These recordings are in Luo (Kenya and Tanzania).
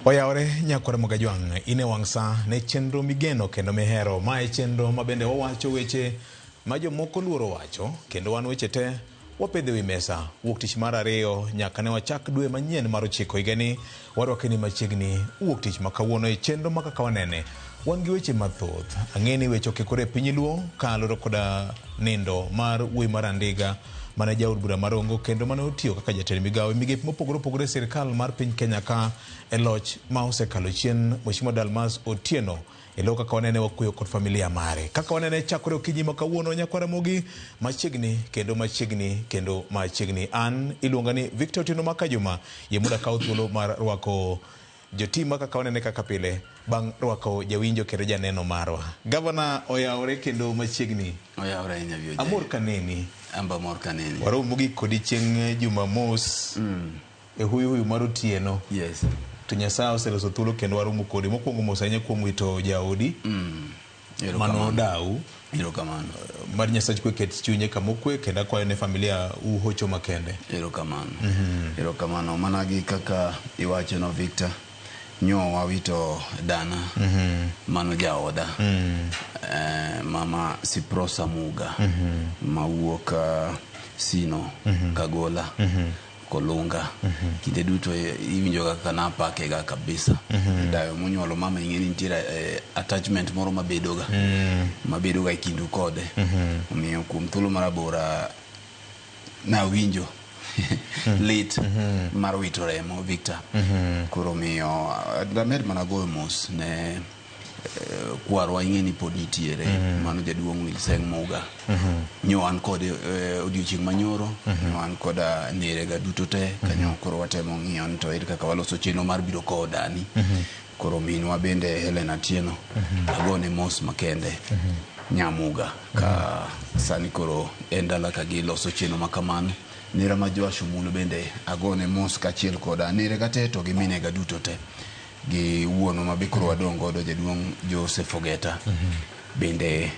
Oyaore nyakwara Mogajwang' ine wangsa ne chenro migeno kendo mihero mae chenro mabende wawacho weche ma jomoko luoro wacho kendo wan weche te wapedhe wi mesa wuok tich mar 2 nyaka ne wachak dwe manyien mar 9 higani warwakeni machiegni wuok tich ma kawuono e chenro ma kaka wanene wan gi weche mathoth ang'eni weche okikore piny luo kaloro koda nindo mar wuoyi mar Andiga mane jaod bura marongo kendo mane otiyo kaka jatend migawo migepe mopogore opogore sirikal mar piny Kenya ka e loch ma osekalo chien Mheshimiwa Dalmas Otieno elo kaka wanene wakuyo kod familia mare kaka wanene chakore okinyi ma kawuono nyakwara Mogi machiegni an iluonga ni Victor Otieno Makajuma ye muda kawo thuolo mar rwako jotim kaka wanene kaka pile bang' rwako jawinjo kendo janeno marwa Gavana oyaore kendo machiegni oyaore nyabio amor kaneni amba mor kaneni waromo gi kodi chieng' Jumamos e huyu mar Otieno yes to Nyasaye oseloso thuolo kendo waromo kodi mokwongo mos ahinya kuom wito jaodi mano dau erokamano mar Nyasaye kwe ket chunye kamokwe kendo akwayo ne familia uhocho makende erokamano managi kaka iwacho no Victor nyo wawito dana mano jaoda mama Siprosa Muga mawuok Sino Kagola Kolunga kinde duto iwinjo kaka napake ga kabisa dayo munyuolo mama ing'eni nitiere attachment moro mabedoga e kindu kode omiyo kuom thuolo marabora na winjo lit mar wito remo Victor koro miyo damed mana goyo mos ne kwarwa ing'eni pod nitiere mano jaduong' Wilseng Muga nyo an kod odiochieng' manyoro nyo an kod nerega duto te kanyo koro watemo ng'iyo ni to ere kaka waloso chenro mar biro kowo dani koro minwa bende Helen Atieno agone mos makende Nyamuga ka sani koro endala ka giloso chenro makamano nera ma Joash Omulo bende agone mos kachiel koda nere gate to gi minega duto te gi wuono mabikro wadongo do jaduong' Joseph Ogeta bende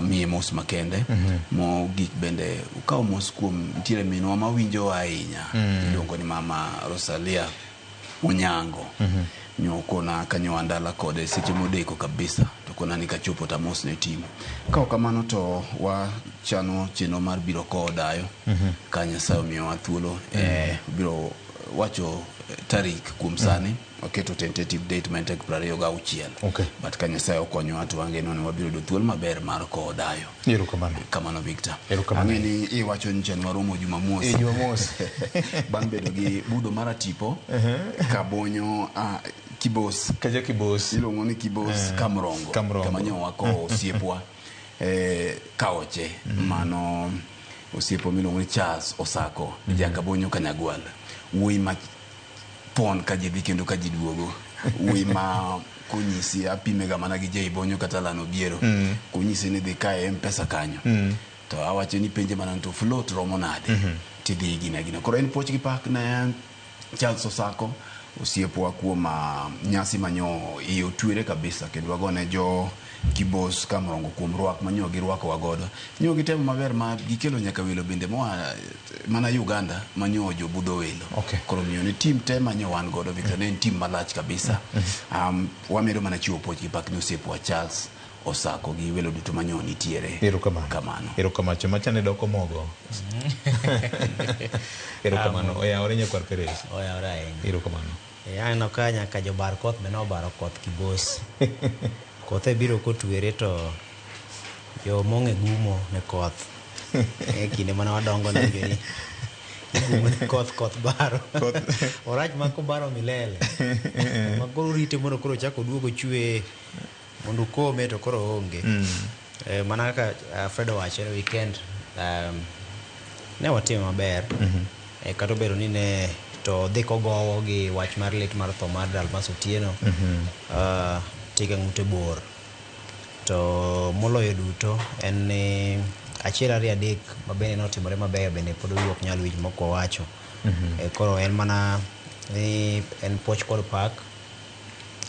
miye mos makende mo gik bende ukaw mos kuom ntiere minwa mawinjo ahinya iluongo ni mama Rosalia Onyango nyokona kanyo andala kode seche modeko kabisa to kona nikachopo tamos ne timu ka kamano to wachano chenro mar biro kowo dayo ka Nyasaye omiyo thuolo biro wacho tarik kuom sani oketo tentative date ma tek 26 but ka Nyasaye okonyo watu wangeno ni wabiro do thuolo maber mar kowo dayo kamano Victor ang'eni iwacho ni chenro maromo Jumamos bang' bedo gi budo mar tipo kabonyo Kibos ilongo ni Kibos Kamrongo kama nyo wako osiepwa kaoche mano osiepo milongo ni Charles Osako jakabonyo Kanyagwal wuoyi ma pon ka ji dhi kendo ka ji duogo wuoyi ma kunyisi apimega mana gi Jaibonyo kata Lano Biero kunyisi ni dhi kae M-Pesa kanyo to awacho ni penje mana to float romo nade tidhi gina koro en poch gi pak na Charles Osako osiepwa kuom nyasi manyo iyo twire kabisa kendo wagone jo Kibos Kamrongo kuom rwak manyo gi rwako wagodo nyo gitemo maber ma gikelo nyaka welo bende mana Uganda manyo jo budho welo koro miyo ni team te manyo wan godo Victor ne team malach kabisa wamedo mana chiwo poch gi pak ni osiepwa Charles Osako gi welo duto manyo nitiere kamano erokamano machane doko mogo erokamano oyaore nyakwar Perez oyaore ahinya erokamano ano ka nyaka jobar koth be nobaro koth Kibos kothe biro kotwere to jo mong'e gumo ne koth kinde mana wadongo na ngeni gumo ne koth baro orach mako baro milele makoro rite mondo koro chako duogo chwe mondo kome to koro onge mana kaka Fredo wacho ne weekend ne watimo maber kata obedo ni ne to dhi kogowo gi wach mar lit mar tho mar Dalmas Otieno tiga ng'ute bor to moloyo duto en ni achiel ariyo adek ma bende notimore mabeyo bende pod wuok nyalo winj moko wacho. Koro en mana ni en poch kod pak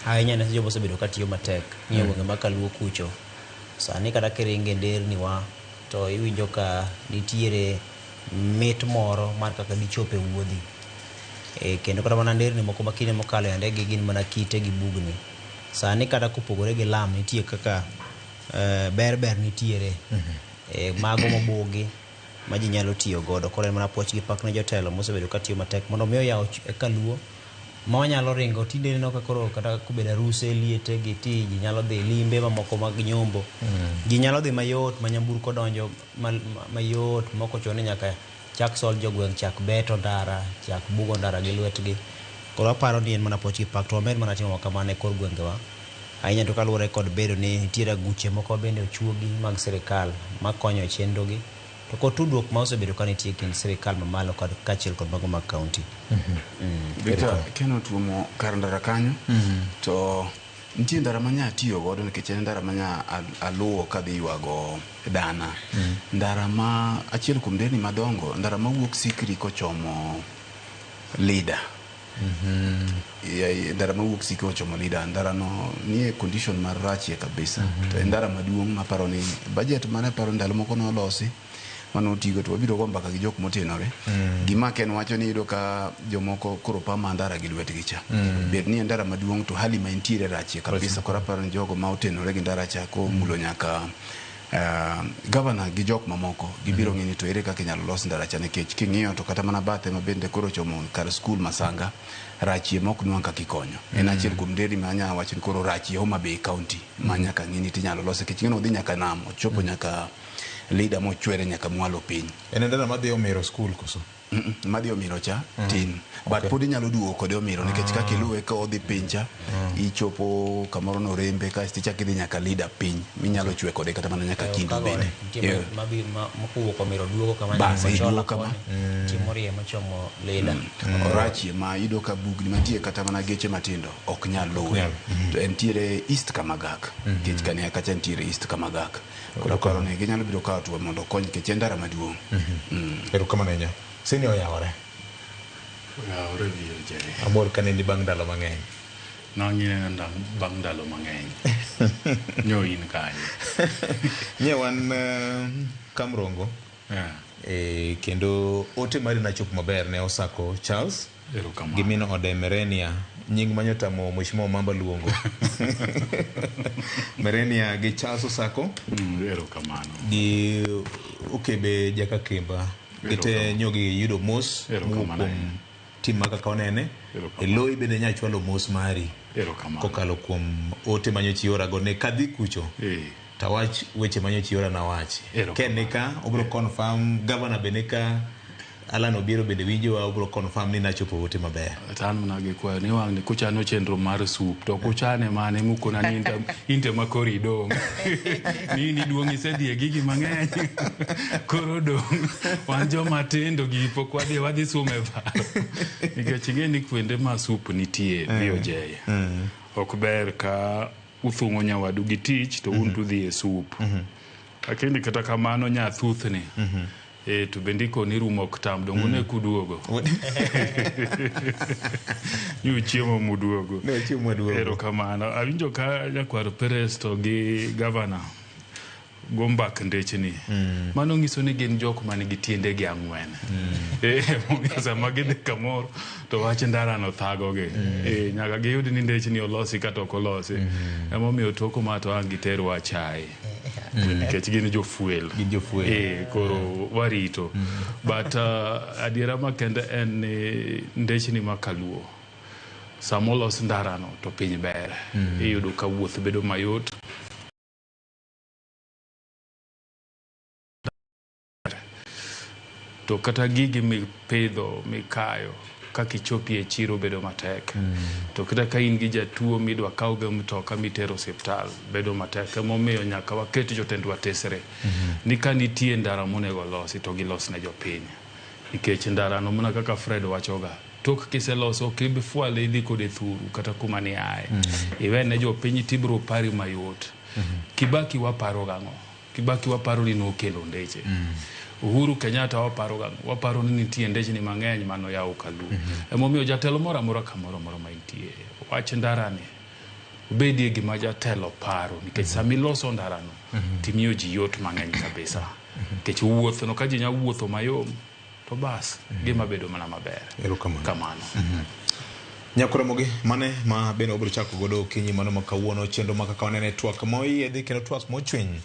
ahinya ne joma osebedo ka tiyo matek ng'iyo gwenge ma Kaluo kucho. Sani kata kiringe nderni wa to iwinjo ka nitiere mit moro mar kaka dichope wuodhi. Kendo kata mana nderni moko makine mokalo yande gin mana kite gi bugni. Sani kata kopogore gi lam nitie kaka ber nitiere mago mobugi ma ji nyalo tiyo godo. Koro en mana poch gi pak ne jotelo mosebedo ka tiyo matek mondo miyo yawo Kaluo ma wanyalo ringo tinde neno ka koro kata kubedo aruse liete gi ti ji nyalo dhi limbe mamoko mag nyombo. Ji nyalo dhi mayot ma nyamburko donjo mayot moko chone nyaka chak sol jogweng' chak beto ndara chak bugo ndara gi lwetgi. Koro aparo ni en mana poch gi pak to wamed mana timo kamano e kor gwengewa ahinya to kaluwore kod bedo ni nitiere aguche moko bende ochuogi mag sirikal makonyo e chenrogi to kod tudruok ma osebedo ka nitie kind sirikal mamalo kod kaachiel kod mago mag kaunti. Keno tuomo kar ndara kanyo to nitie ndara manya tiyo godo nikech en ndara manya aluwo kadhi ywago dana. Ndara ma achiel kuom nderni madongo, ndara mawuok Sikri kochomo Lida. Ndara mawuok Sikri kochomo Lida, ndara no nie condition marachie kabisa. To en ndara maduong' maparo ni budget mane paro ndalo moko nolosi mano tigo to wabiro go mbaka gi jok motenore. Gima ken wacho ni yudo ka jomoko koro pa mandara gi lwetgi cha. Bed ni ndara maduong' to hali ma intiere rachie kabisa. Koro paro ni jogo ma otenore gi ndara cha ko mulo nyaka governor gi jok mamoko gibiro ng'ini to ere kaka inyalo los ndara cha nikech king'iyo to kata mana bathe ma bende koro chomo kar skul Masanga rachie mok nwang' kaka ikonyo. En achiel kuom nderni ma anya wacho ni koro rachie Homa Bay County ma nyaka ng'ini tinyalo los nikech ng'ino dhi nyaka nam ochopo nyaka Lida mochwere nyaka mwalo piny. En ndara madhi Omiro skul koso? Madhi Omiro cha tin. But pod inyalo duogo kode Omiro nikech kaka iluwe ka odhi pincha ichopo kamoro no rembe ka ichak idhi nyaka Lida piny minyalo chwe kode kata mana nyaka Kindu bende. Mabi mokuwuok Omiro duogo kama nyalo kama timorie machomo Lida. Orachie ma yudo ka bugni mantie kata mana geche matindo ok nyal luwe. To entiere East Kamagak. Nikech kane kacha entiere East Kamagak. Koro karo ne ginyalo biro kawo tuo mondo kony nikech ndara maduong'. Erokamano ahinya. Sini oyawore. Oyawore biyo jere. Amor kane ni bang' ndalo mang'eny. Nang'ine bang' ndalo mang'eny. Nyo in kanye. Nye wan Kamrongo. Kendo ote mari nachop maber ne osako Charles. Gimino ode Merenia. Nying manyotamo Mheshimiwa Mamba luongo. Merenia gi Charles osako. Erokamano. Gi Okebe Jaka Kemba. Gite nyogi yudo mos kuom tim maka kaonene eloi bende nyachwalo mos mari kokalo kuom ote manyochiora go ne kadhi kucho tawach weche manyochiora na wachi kenika obro confirm governor beneka Alan Obiro bende winjo wa obro confirm ni nachopo ote maber tan nage kwa ni wang ni kuchano chenro mar sup to kuchane mane mukona ni inte makori dong ni duong isedhi gigi mang'eny koro dong wan joma tindo gi pok wadhi sume paro nikech ng'eni kuonde ma sup nitie biyo jeye ok ber ka uthung'o nyawadu gi tich to un tudhi e sup lakini kata kamano nyathuthni to bendiko ni rumo oktam dongo ne kuduogo ni chiemo muduogo ne chiemo muduogo erokamano awinjo ka nyakwar Presto gi governor gombak ndechni mano ngiso ni gin jok man gi tiende gi ang'wen mongeza magidhi kamoro to wach ndara no thagogi nyaka giyud ni ndechni olosi kata ok olosi emomiyo toko ma to ang' gitero wachai nikech gin jofuel koro warito but adiera makende en ndechni ma Kaluo samolos ndara no to piny ber iyudo ka wuoth bedo mayot to kata gigi mipidho mikayo kaka ichopi e chiro bedo matek to kata ka in gi jatuo midwa kawge mtoka mitero hospital bedo matek emomiyo nyaka waket jotendwa tesre ni ka nitie ndara monego losi to gilos ne jopiny nikech ndara no mana kaka Fred wachoga tok kiseloso kibi fwale idhi kode thuru kata kuma ni aye iwe ne jopiny tibro pari mayot Kibaki waparo gang'o Kibaki waparo ni nokelo ndeche. Uhuru Kenyatta waparo ni nitie ndeche ni mang'eny mano yawo Kalu. Emomiyo jatelo moro amora kamoro maintie wach ndarani bedie gima jatelo paro nikech sami loso ndarano timiyo ji yot mang'eny kabisa. Nikech wuotho no ka ji nya wuotho mayom to bas gima bedo mana maber. Kamano. Nyakuramogi mane ma bende obro chako godo kinyi mano makawuono chenro makakaonene twak moyiedhi kendo twak mochwiny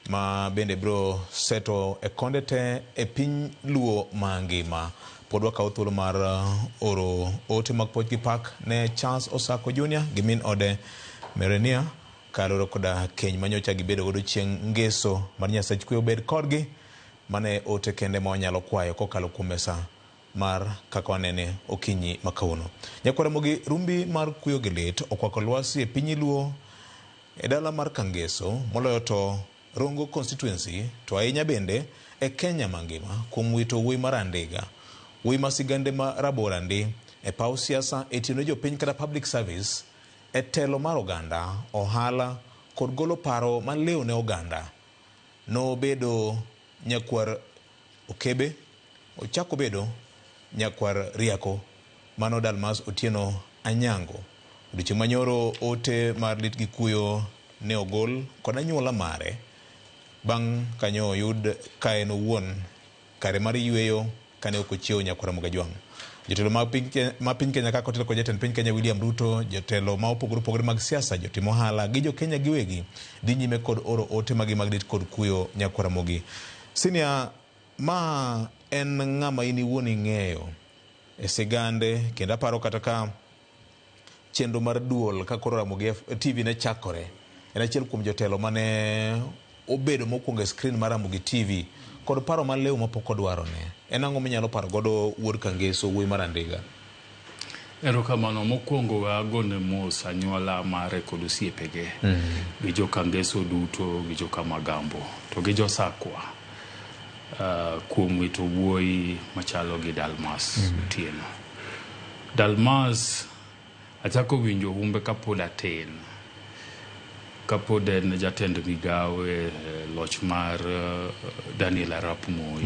ma bende bro seto e konde te e piny Luo mangima. Pod wakawo thuolo mar oro ote mag poch gi pak ne Charles Osako Junior gi min ode Merenia kaloro koda keny manyocha gibedo godo chieng' ngeso mar Nyasach kwe obed kodgi mane ote kende ma wanyalo kwayo kokalo kuom mesa mar kaka wanene okinyi makawuono. Nyakuramogi rumbi mar kuyo gi lit okwako lwasi e piny Luo e dala mar Kangeso moloyo to Rongo constituency to ahinya bende e Kenya mangima kuom wito wuoyi mar Andiga, wuoyi ma sigande ma Raborandi e paw siasa e tino jopiny kata public service e telo mar oganda, ohala kod golo paro ma leo ne oganda. No bedo nyakwar Okebe, ochako bedo nyakwar Riako, mano Dalmas Otieno Anyango. Odiochieng' manyoro ote mar lit gi kuyo ne ogol kod anyuola mare bang' kanyo oyud ka en owuon kare mar yweyo kane ok ochiewo Nyakuramogi Kajwang'. Jotelo ma piny Kenya kaka otelo kod jatend piny Kenya William Ruto, jotelo ma opogore mag siasa, jotimo ohala gi jo Kenya giwegi dhi nyime kod oro ote magi mag lit kod kuyo Nyakuramogi. Senior, ma en ng'ama in iwuon ing'eyo e sigande kendo aparo kata ka chenro mar duol ka koro Ramogi TV ne chakore, en achiel kuom jotelo mane obedo mokwongo e screen mar Ramogi TV kod paro ma leo mapok odwarone. En ang'o minyalo paro godo wuod Kangeso wuoyi mar Andiga? Erokamano, mokwongo agone mos anyuola mare kod osiepege gi jo Kangeso duto gi jo Kamagambo to gi jo Sakwa kuom wito wuoyi machalo gi Dalmas Otieno. Dalmas achako winjo humbe kapod atin, kapod en jatend migawe loch mar Daniel Arap Moi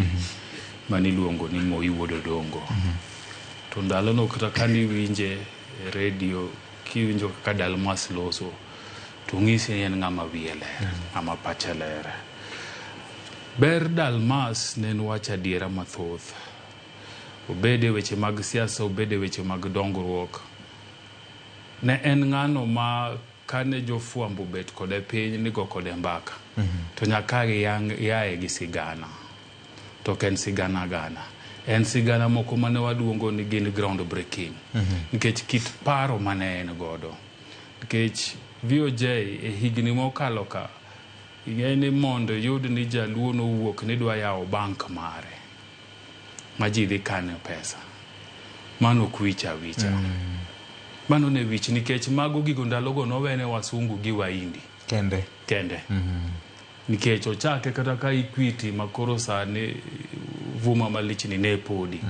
maniluongo ni Moi Wuod Odongo. To ndalono kata kani winje e radio kiwinjo kaka Dalmas loso to ng'isi ni en ng'ama wiye ler, ng'ama pache ler. Ber Dalmas ne en wach adiera mathoth, obede weche mag siasa, obede weche mag dongruok. Ne en ng'ano ma kane jofwambo bet kode piny nigo kode mbaka to nyaka yae gi sigana, to ken sigana gana en sigana moko mane waduongo ni gin ground breaking nikech kit paro mane en godo. Nikech VOJ e higni mokalo ka ing'eni mondo yud ni jaluo nowuok ni dwa yawo bank mare ma ji dhi kane pesa, mano kwicha wicha mano ne wich nikech mago gigo ndalogo nowene wasungu gi waindi kende nikech ochake kata ka Equity makoro sani vuma malichni ne podi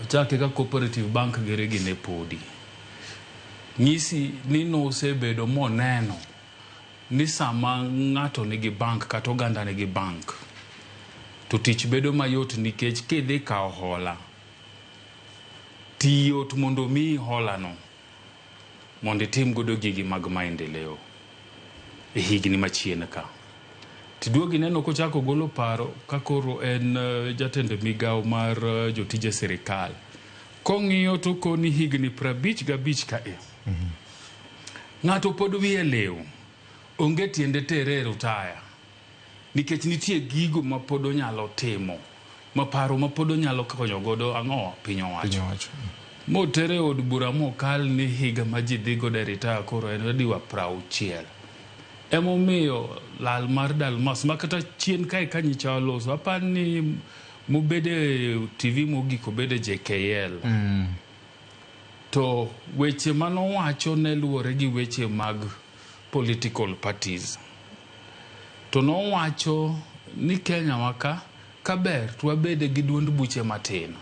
ochake ka Cooperative Bank geregi ne podi. Ng'isi ni nosebedo moneno ni sama ng'ato nigi bank kata oganda nigi bank to tich bedo mayot nikech kidhi kawo hola tiyot mondo mi hola no mondo itim godo gigi mag maendeleo e higni machien ka. Tiduogi neno kochako golo paro kakoro en jatend migawo mar jotije sirikal. Kong'iyo to koni higni 55 ka ng'ato pod wiye lew, onge tiende tere rutaya nikech nitie gigo ma pod onyalo timo, ma paro ma pod onyalo konyo godo ang'o piny owacho. Motere od bura mokal ni higa ma ji dhi godo e ritaya koro en adiwa 60. Emomiyo lal mar Dalmas makata chien kae kanyicha loso apani mobede TV mogiko bede JKL to weche manowacho ne luwore gi weche mag political parties. To nowacho ni Kenya waka kaber to wabede gi duond buche matin,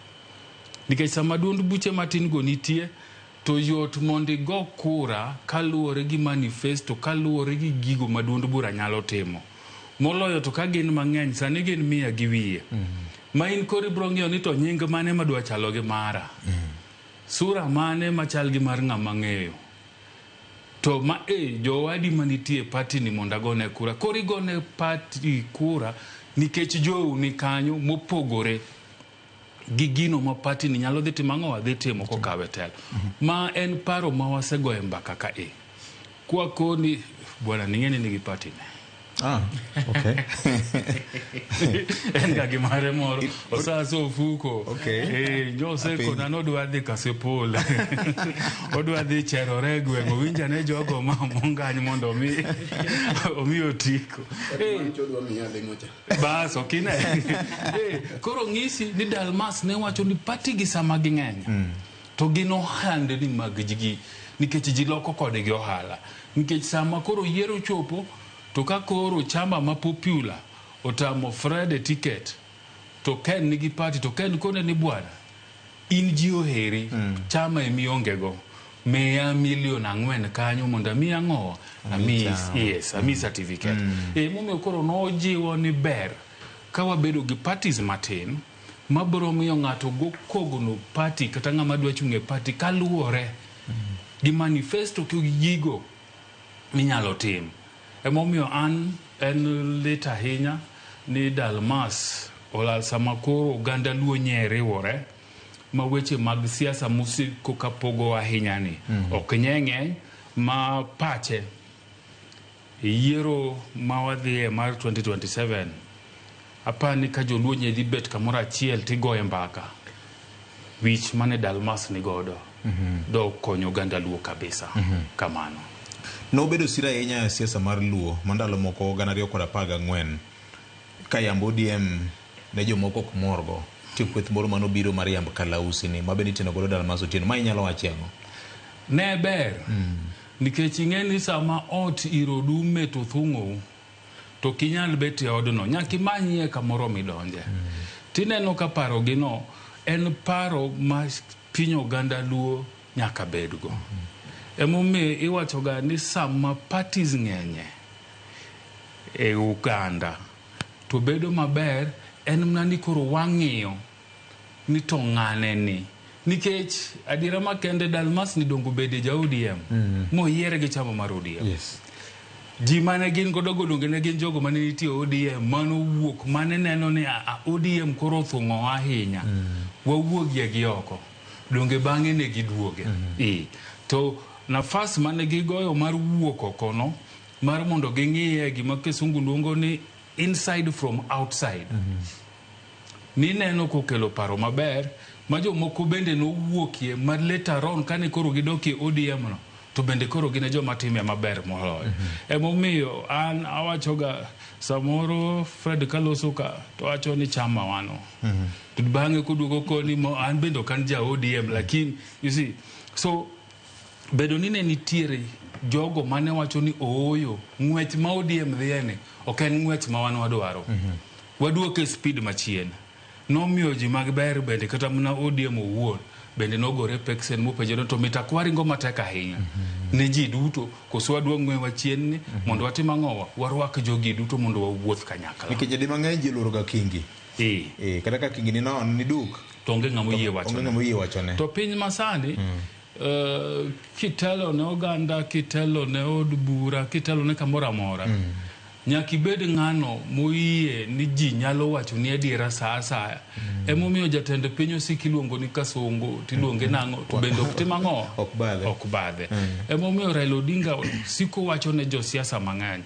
nikech sama duond buche matin go nitie to yot mondi go kura kaluwore gi manifesto, kaluwore gi gigo ma duond bura nyalo timo moloyo to ka gin mang'eny sani gin 100 gi wiye ma in kori bro ng'iyo ni to nying mane madwa chalo gi mara sura mane machal gi mar ng'ama ng'eyo to ma jowadi manitie party ni mondo agone kura kori gone party kura nikech jou ni kanyo mopogore gi gino ma party ni nyalo dhi timo ang'o wadhi timo kokawe telo ma en paro ma wasegoye mbaka ka kwa koni bwana ning'eni nigi party ne okay. En ga gimare moro osaso ofuko Jose kona nodwa dhi Kasipul odwa dhi cherore gweng' owinja ne jogo ma mongany mondo omi otiko bas okine koro ng'isi ni Dalmas ne wacho ni party gi sama ging'eny to gin ohande ni mag jigi nikech ji loko kodgi ohala nikech sama koro yiero chopo to ka koro chama ma popular otamo Fred ticket to Ken nigi party to Ken kone ni bwana in ji oheri chama emiongego meya milion 4 kanyo mondo mi ang'o ami certificate momiyo koro nojiwo ni ber ka wabedo gi parties matin mabro miyo ng'ato go kogono party kata ng'ama dwa chunge party kaluwore gi manifesto gi gigo minyalo tim. Emomiyo an en lit ahinya ni Dalmas olal sama koro oganda luo nyeriwore ma weche mag siasa musiko kapogo ahinya ni ok ng'eny ma pache yiero ma wadhie mar 2027 apani ka joluo nyedhi bet kamoro achiel tigoye mbaka wich mane Dalmas ni godo do konyo oganda luo kabisa kamano. Nobedo sira ahinya siasa mar luo mandalo moko 2014 ka yambo ODM ne jomoko kumorgo tikweth moro manobiro mar yamb Kalausi ni mabeni tino godo Dalmas Otieno ma inyalo wachiengo ne ber nikech ing'eni sama ot irodume to thung'o to kinyal bet e odno nyaka imanyie kamoro midonje tineno ka paro gino en paro ma piny oganda luo nyaka bedgo emomiyo iwachoga ni sama parties ng'enye e Uganda to bedo maber en mna ni koro wang'iyo ni to ng'ane ni nikech adira makende Dalmas ni dongo bede ja ODM moyiere gi chama mar ODM ji mane gin godo donge ne gin jogo mane nitie ODM mano wuok mane neno ni ODM koro thung'o ahinya wawuogie gi oko donge bang'e ne giduoge to nafas mane gigoyo mar wuok okono mar mondo ging'iye gima kisungu luongo ni inside from outside ni neno kokelo paro maber ma jomoko bende nowuokie ma later on kane koro gidokie ODM no to bende koro gine joma time maber moloyo emomiyo an awachoga samoro Fred kaloso ka to wacho ni chama wano to bang'e kuduogo koni an bende kan ja ODM lakini you see so bedo ni ne nitiere jogo mane wacho ni ooyo ng'wech ma ODM dhiene ok en ng'wech ma wan wadwaro waduoke speed machien nomiyo ji mag ber bende kata mna ODM owuon bende nogore peksen mopenjore to mitakwari ngo matek ahinya ne ji duto koso wadwa ng'we wachien ni mondo watim ang'owa warwak jogi duto mondo wawuoth kanyakla nikech di mang'eny ji luoroga kingi kata ka kingi ni non ni duk to onge ng'amo yie wachone to piny masani kitelo ne oganda kitelo ne od bura kitelo ne kamoro amora nyaka ibed ng'ano moyie ni ji nyalo wacho ni adiera sa asaya emomiyo jatend piny osiki luongo ni Kasongo tiluonge nang'o to bende ok tim ang'o ok badhe emomiyo Raila Odinga siko wacho ne josiasa mang'eny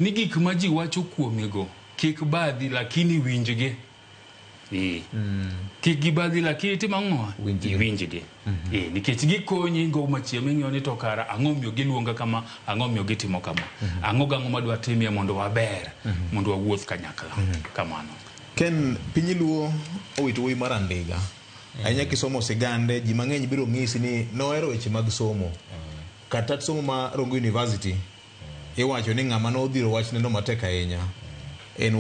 ni gik ma ji wacho kuomego kik badhi lakini winjgi kik gibadhi lakini tim ang'o winjgi nikech gikonyi go machiemo ing'iyo ni to kara ang'o miyo giluonga kama ang'o miyo gitimo kama ang'o gang'o madwa timie mondo waber mondo wawuoth kanyakla kamano. Ken piny luo owito wuoyi mar Andiga ahinya kisomo sigande ji mang'eny biro ng'isi ni nohero weche mag somo kata somo ma Rongo University iwacho ni ng'ama nodhiro wach neno matek ahinya en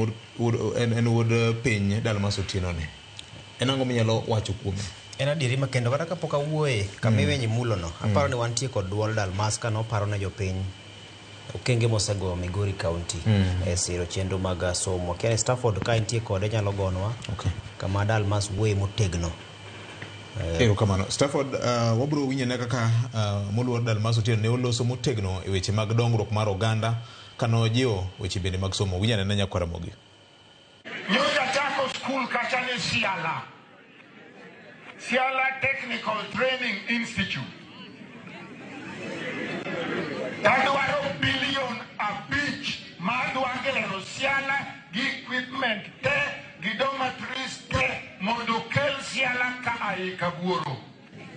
wuod piny Dalmas Otieno ni en ang'o minyalo wacho kuome? En adieri ma kendo kata kapok awuoye kamiwenyi mulono aparo ni wantie kod duol Dalmas ka noparo ne jopiny okenge mosego Migori County e siro chenro mag somo. Kene Stafford ka intie kode nyalo gonwa kama Dalmas wuoye motegno. Kamano Stafford, wabro winjone kaka moluor Dalmas Otieno ne oloso motegno e weche mag dongruok mar oganda kano jiwo weche bende mag somo. Winjane na Nyakwar Mogi. Nyoja tako school kachane Siala Technical Training Institute. Tadwaro billion a beach madwangelo Siala gi equipment te gi dormitories te mondo kel Siala ka ai Kabuoro.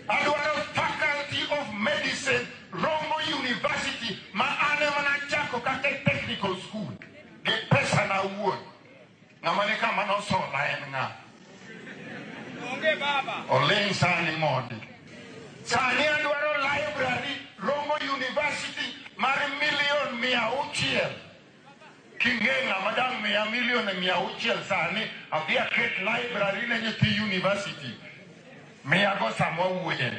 Adwaro Faculty of Medicine Rongo University ma ane manachako kake technical school. Gi pesa na uon. Ngamane kama no sola en nga. Olen sani modi. Sani adwaro library Rongo University mar $1,600,000. Kingenga madam $1,600,000 sani abia ket library na nyithi university. Miago samwa wuoyen.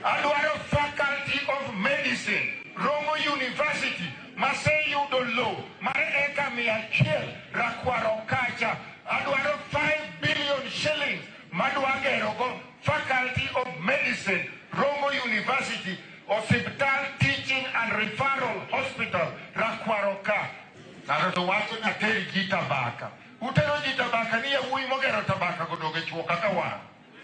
Adwaro Faculty of Medicine Rongo University mase yudo low mar eka 100 Rakwaro Kacha. Adwaro 5 billion shillings madwagero go Faculty of Medicine Rongo University Hospital Teaching and Referral Hospital Rakwaro Ka. Naroto wacho na teri jitabaka. Utero jitabaka ni ya ui mogero tabaka godoge chuo kaka wan.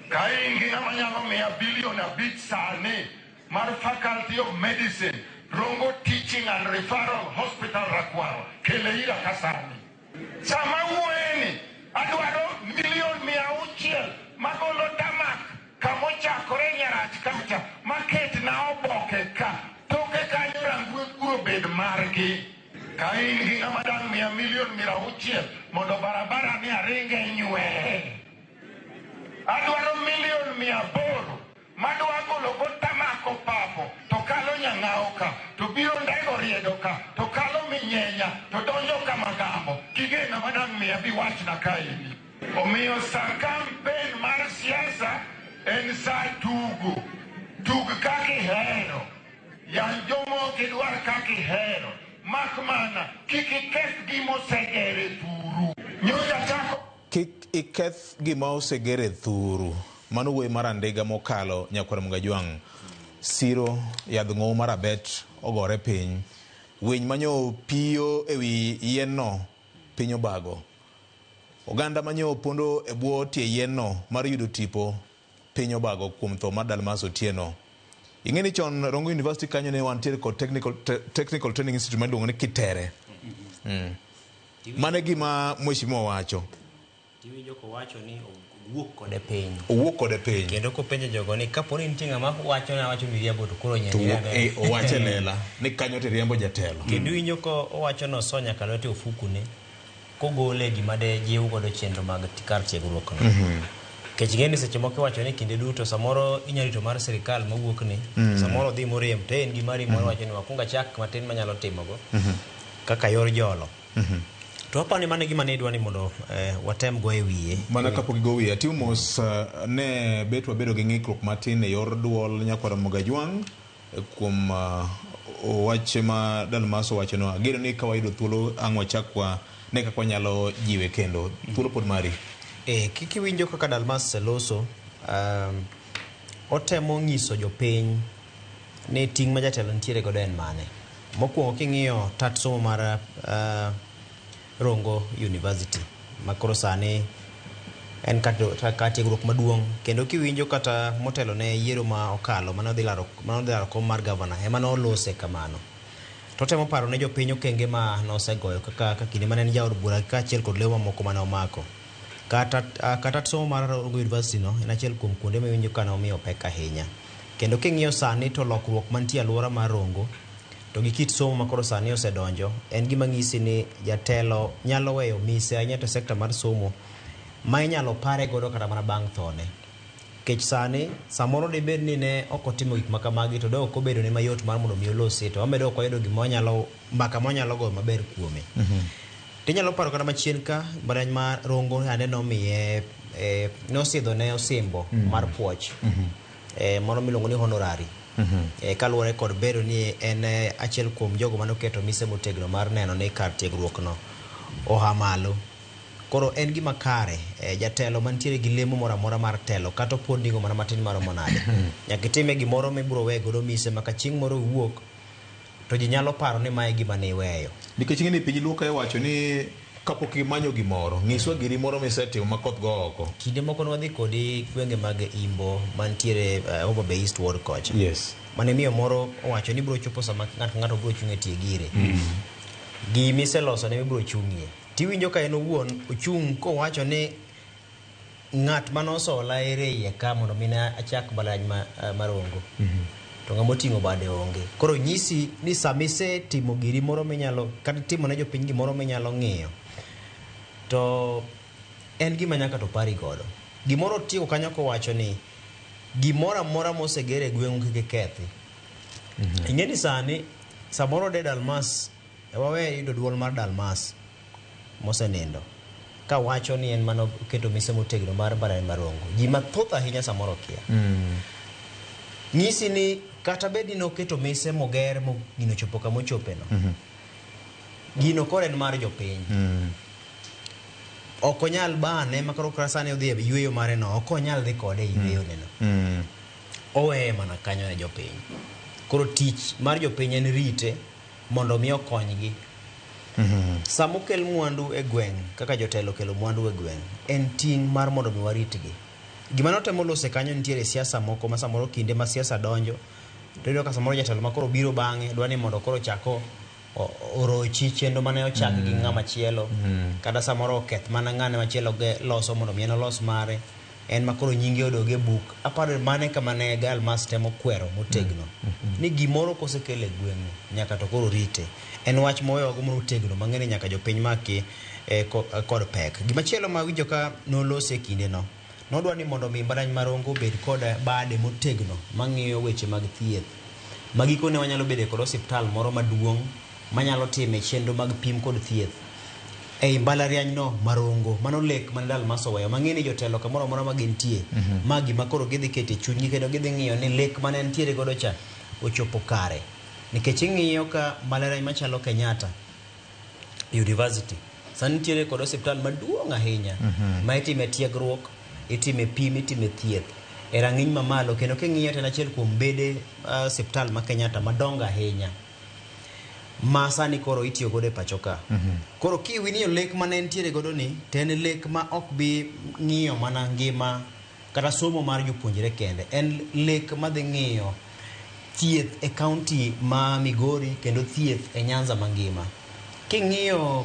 Kaingi na manyalo $1 billion a bit sane mar Faculty of Medicine Rongo Teaching and Referral Hospital Rakwaro. Keleira kasani. Sama ueni adwaro $1,600,000 magolo tamak kamocha korenya rach kacha market na oboke ka toke kanyo rangwe kuro bed margi kaingi na madang $1,600,000 mondo barabara ni aringe nywe adwaro $1,800,000 madwagolo go tamako papo to kalo nyang'ao ka to biro ndego riedo ka to kalo minyenya to donjo ka magambo kigena madang biwach na kaini omiyo sa campaign mar siasa en sa tug kaki hero yan jomo kidwar kaki hero makmana kiki keth gimo segere thuru nyoja tako Kik iketh gima osegere thuru. Mano wuoyi mar andega mokalo Nyakwar Mgajwang'. Siro yadh ng'owo mar abet ogore piny. Winy manyo piyo ewi yien no piny obago. Oganda manyo pondo e bwo tie yien no mar yudo tipo piny obago kuom tho mar Dalmas Otieno. Ing'eni chon Rongo University kanyo ne wantiere kod Technical Training Institute maluongo ni Kitere. Mane gima mheshimiwa wacho. Tiwinjo ko wacho ni owuok kode piny. Kendo kopenjo jogo ni kapo ni nitie ng'ama wacho miriambo to koro nyene. Owacho lela ni kanyo to riembo jatelo. Kendo winjo ko owacho no Sonya kalote ofukune kogole gima de jiw godo chenro mag kar tiegruok no. Kech ngeni seche moko wacho ni kinde duto samoro inyarito mar sirikal mawuok ni samoro dhi morem to en gimari moro wacho ni wakunga chak matin manyalo timogo kaka yor jolo. To apani mane gima ne dwani mondo watem go e wiye. Mana kapok go wiye Timos ne betwa bedo gi ng'ikruok matin e yor duol Nyakwar Mgajwang' kuom wache ma Dalmas wacho no ageno ni kawaido thuolo ang'wa chakwa ne kakwa nyalo jiwe kendo thuolo pod mari. Kiki winjo kaka Dalmas loso otemo nyiso jopiny ni ting' ma jatelo ntiere godo en mane. Mokwongo king'iyo tat somo mar Rongo University makoro sani en kata tiegruok maduong' kendo kiwinjo kata motelo ne yiero ma okalo mano dhi laro kom mar governor ema no lose kamano. To temo paro ne jopiny okenge ma nosegoyo kaka kinde mane en jaod bura kaachiel kod lewo mamoko mane omako. Kata somo mar Rongo University no en achiel kuom kuonde miwinjo ka nomiyo pek ahinya. Kendo king'iyo sani to lokruok mantie alwora mar Rongo to gi kit somo makoro sani osedonjo en gima ng'isi ni jatelo nyalo weyo mise ahinya to sekta mar somo ma inyalo pare godo kata mana bang' thone. Kech sani samoro dibed ni ne ok otimo gik makamagi to ok obedo ne mayot mar mondo mi olosi to omedo ok oyudo gima onyalo mbaka monyalo go maber kuome. Tinyalo paro kata machien ka barany mar Rongo ane nomiye nosidho ne osimbo mar puoch. Moro miluongo ni honorary kaluwore kod bedo ni en achiel kuom jogo manoketo mise motegno mar neno ni kar tiegruok no oha malo. Koro en gima kare jatelo mantiere gi lemo moro amora mar telo kata pod nigo mana matin maromo nade nyaka itime gimoro mibiro we godo mise maka chieng' moro wuok to ji nyalo paro ni mae gima ne iweyo. Nikech ng'eni piny Luka wacho ni kapok imanyo gimoro ng'iswa giri moro misetimo ma koth go oko. Kinde moko nwadhi kodi gwenge mag Imbo mantiere Homa Bay Eastward kocha. Yes. Mane miyo moro owacho ni biro chopo sama ng'ato biro chung' e tie gire. Gimise loso ne biro chung'ie. Tiwinjo ka en owuon ochung' kowacho ni ng'at manosola ere iye ka mondo mina achak balany marongo. To ng'amo ting'o bade onge. Koro nyisi ni samise timo giri moro minyalo kata timo ne jopiny gimoro minyalo ng'iyo. To en gima nyaka to pari godo. Gimoro tiyo kanyo kowacho ni gimoro amora mosegere gweng'u kik kethi. Ing'eni sani samoro de Dalmas wawe yudo duol mar Dalmas mosenindo ka wacho ni en mano keto mise motegno mar Mbalariany Marongo. Ji mathoth ahinya samoro kia. Nyisi ni kata bedi no keto mise moger mo gino chopo kama ochope no. Gino kore en mar jopiny. Okonyal bane makaro krasane odhi e yweyo mare no okonyal dhi kode yweyo neno. Owe mana kanyo ne jopiny. Koro tich mar jopiny en rite mondo mi okonygi. Samo kel mwandu e gweng' kaka jotelo kelo mwandu e gweng' en ting' mar mondo mi waritgi. Gima notemo lose kanyo nitiere siasa moko ma samoro kinde ma siasa donjo to iyudo ka samoro jatelo makoro biro bang'e dwani mondo koro chako orochi chendo mane ochak gi ng'ama chielo kata samoro oketh mana ng'ane machielo loso mondo mi en olos mare en makoro nyinge odoge buk aparo mane kama ne Dalmas temo kwero motegno ni gimoro kosekele gweng'u nyaka to koro rite. En wach moyo go motegno mang'ene nyaka jopiny maki kod pek. Gimachielo ma winjo ka nolose kinde no nodwa ni mondo mi Mbalariany Marongo bed kod bade motegno mang'iyo weche mag thieth. Magikone wanyalo bede kod osiptal moro maduong' manyalo time chenro mag pim kod thieth. Ei Mbalariany no Marongo mano lek man Dalmas oweyo mang'eni jotelo kamoro amora magintie magi makoro gidhi kete chunygi kendo gidhi ng'iyo ni lek mane ntiere godo cha ochopo kare. Nikech ing'iyo ka Mbalariany machalo Kenyatta University sani ntiere kod osiptal maduong' ahinya ma itime tiegruok, itime pim, itime thieth e rang'iny mamalo kendo king'iyo tena achiel kuom bede osiptal ma Kenyatta madongo ahinya ma sani koro itiyo godo e pacho ka. Koro kiwinio lek mane ntiere godo ni ten lek ma ok bi ng'iyo mana ngima kata somo mar jopuonjre kende, en lek madhi ng'iyo thieth e kaunti ma Migori kendo thieth e Nyanza mangima. King'iyo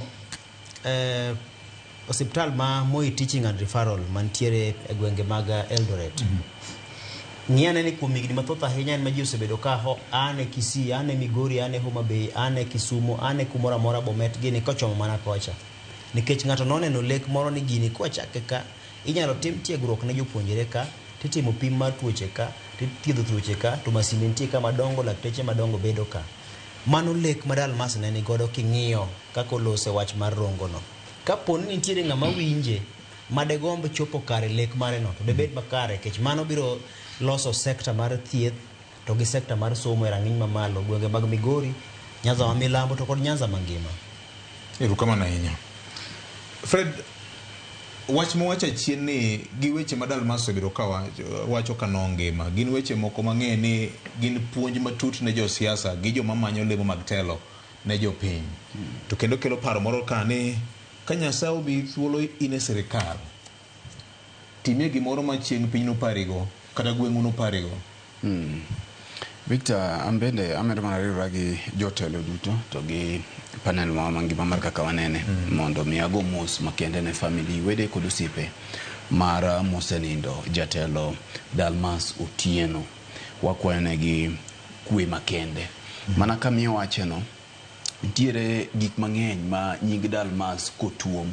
osiptal ma Moi Teaching and Referral mantiere e gwenge mag Eldoret. Ng'iyane ni kuom higni mathoth ahinya en ma ji osebedo ka ane Kisii, ane Migori, ane Homa Bay, ane Kisumu, ane kumoro amora Bomet gini kochomo mana kocha. Nikech ng'ato noneno lek moro ni gini kochake ka inyalo tim tiegruok ne jopuonjre ka, titimo pim mar tuoche ka, tithiedho tuoche ka, to masinde nitie ka madongo, lakteche madongo bedo ka. Mano lek ma Dalmas ne ni godo king'iyo kaka olose wach mar Rongo no. Kapo ni nitiere ng'ama winje madegomb chopo kare lek mare no to debed makare kech mano biro loso sekta mar thieth to gi sekta mar somo e rang'iny mamalo gwenge mag Migori, Nyanza ma milambo to kod Nyanza mangima. Erokamano ahinya. Fred, wach mowacho chien ni gi weche ma Dalmas osebedo ka wacho kano ngima gin weche moko mang'e ni gin puonj matut ne josiasa gi joma manyo lemo mag telo ne jopiny. To kendo kelo paro moro ka ni ka Nyasaye obi thuolo in e sirikal timie gimoro ma chieng' piny noparigo kata gweng'u noparigo. Victor, ambende amedo mana riwra gi jotelo duto to gi panel ma mangima mar kaka wanene mondo mi ago mos makende ne family wede kod osiepe mar mosenindo jatelo Dalmas Otieno. Wakwene gi kwe makende mana kamiyo wacheno ntiere gik mang'eny ma nying Dalmas kotuom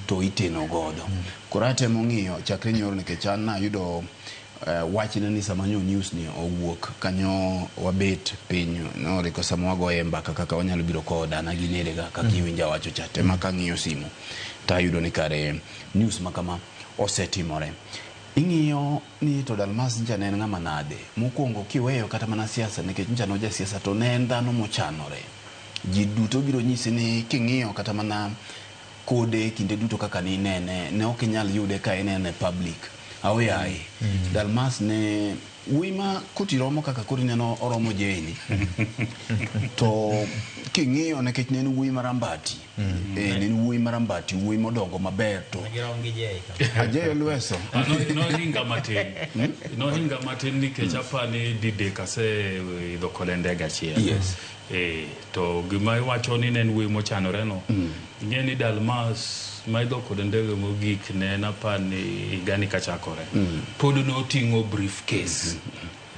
to iteno godo. Korate mong'iyo chakre nyoro nikech an nayudo wachne ni sama nyo news ni owuok kanyo wabet piny no riko sama wagoye mbaka kaka wanyalo biro koda na ginerega kaka iwinja wacho chate maka ng'iyo simu ta yudo ni kare news makama osetimore. ing'iyo ni to Dalmas nja ne en ng'ama nade. Mokwongo kiweyo kata mana siasa, nikech nja noja siasa to ne en dhano mochanore. Ji duto biro nyisi ni king'iyo kata mana kode kinde duto kaka ni nene, ne ok inyal yude ka en public. Aoyaye. Dalmas ne wima kutiromo kaka kuri neno oromo jeni. To king'iyo nekech ne en wuoyi marambati. Ne en wuoyi marambati, wuoyi modongo maber to. Ajeyo Lweso. Nohinga matin nikech apani dide kase idho kode ndege achiel. Yes. To gima iwacho ni ne en wuoyi mochanore no. Ing'e ni Dalmas ma idho kode ndege mogik ne en apani higani kachakore. Pod noting'o briefcase.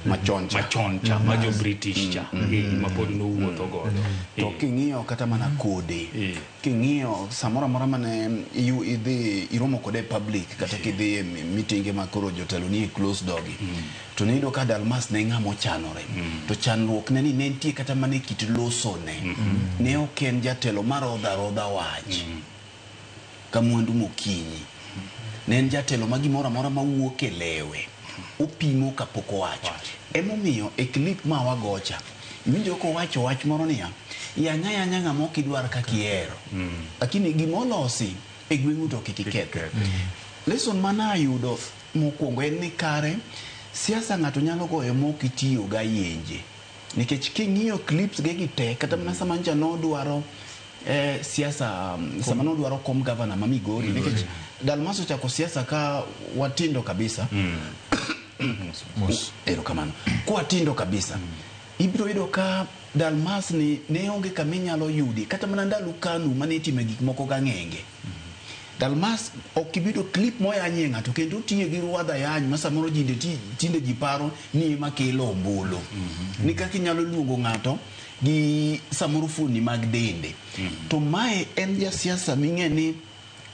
Machon cha ma jo British cha ma pod nowuotho godo. To king'iyo kata mana kode, king'iyo samora mora mane idhi iromo kode public kata kidhi meeting ma koro jotelo ni close dogi, to nido ka Dalmas ne ng'amo chanore. To chanruok ne ni ne nitie kata mana kit loso ne ok en jatelo marodha wach ka mwandu mokinyi. Ne en jatelo ma gimoro amora mawuok e lewe opimo kapok owacho. Emomiyo e clip ma wagocha iwinjo ko wacho wach moro niya, yanya ng'ama ok idwar kaka ihero, lakini gimolosi e gweng'u to kik iketh. Lesson mana ayudo mokwongo en ni kare siasa ng'ato nyalo goyo mok itiyo ga yenje, nikech king'iyo clips ge gite kata mana sama nja nodwaro siasa sama nodwaro kom governor ma Migori, nikech Dalmas ochako siasa ka watindo kabisa. Erokamano. Kwa tindo kabisa. Ibiro yudo ka Dalmas ni ne onge kama inyalo yudi kata mana ndalo KANU mane itime gik moko ga ng'enge. Dalmas ok ibido clip moya nyenga to kendo tiye gi ruadha yanyu ma samoro tinde ji paro ni ema kelo ombulu. Ni kaka inyalo luongo ng'ato gi samoro fuoni mag dende. To mae en ja siasa ming'e ni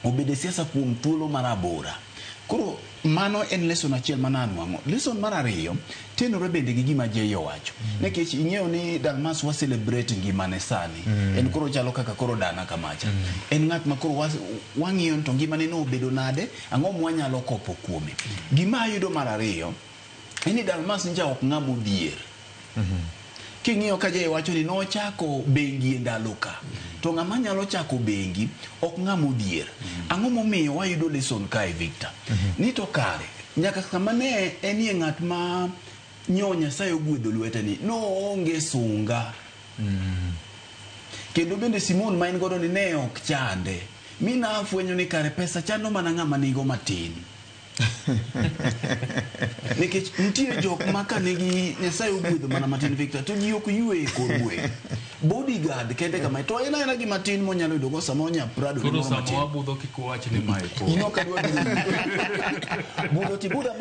obede siasa kuom thuolo marabora. Koro mano en lesson achiel mananwang'o. Lesson mar ariyo tenore bende gi gima Jeyo wacho. Nekech ing'eyo ni Dalmas wa celebrate ngimane sani. En koro chalo kaka koro dana kamacha. En ng'at ma koro wang'iyo to ngimane no obedo nade, ang'o mwanyalo kopo kuome. Gima ayudo mar ariyo en ni Dalmas nja ok ng'amo dier. King'iyo ka Jeyo wacho ni nochako bengi e ndalo ka. To ng'ama nyalo chako bengi ok ng'amo dier. Ang'o momiyo wayudo lesson kae Victor? Ni to kare nyaka kama ne enie ng'at ma nyonya sayo gwedho lwete ni no onge sunga. Kendo bende Simon ma en godo ni ne ok chande. Mina afwenyo ni kare pesa chando mana ng'ama nigo matin. Nikech nitie jok ma ka nigi Nyasaye ogwedho mana matin Victor to ji ok yue korwe. Bodyguard kende kama to ena gi matin monyalo yudo go samo nya prado koro samo abudho kikuwach ni mae ko ino ka dwa budo ti buda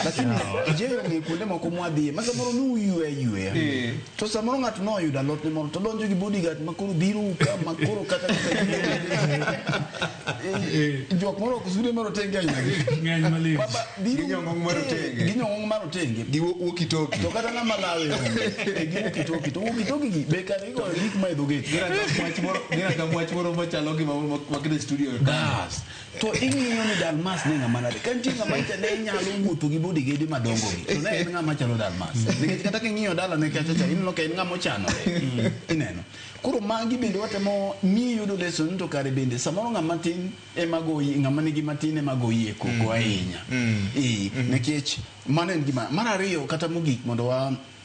lakini Jeyo ngi kuonde moko mwadhi ma samoro nu yue to samoro ng'ato no yudo lot ni moro to donjo gi bodyguard makoro biro ka makoro kata jok moro kusude moro tenge ng'eny mali ginyong'ong maro tenge Walkie-talkie. to kata ng'ama lawe gi walkie-talkie to walkie-talkie gi be kare go gik ma idho gate Gina ka mwach moro machalo gima wakide studio gas to ing'iyo ni Dalmas ne ng'ama nade kan tinga ma ne nyalo wuotho gi bodyguard madongo gi to ne en ng'ama chalo Dalmas nikech kata king'iyo dala ne kacha ineno ka en ng'ama chanore ineno koro magi bende watemo mi yudo lesson to kare bende samoro ng'ama tin ema goyi ng'ama nigi matin ema goyi e koko ahinya nikech mano en gima mar ariyo kata mogik mondo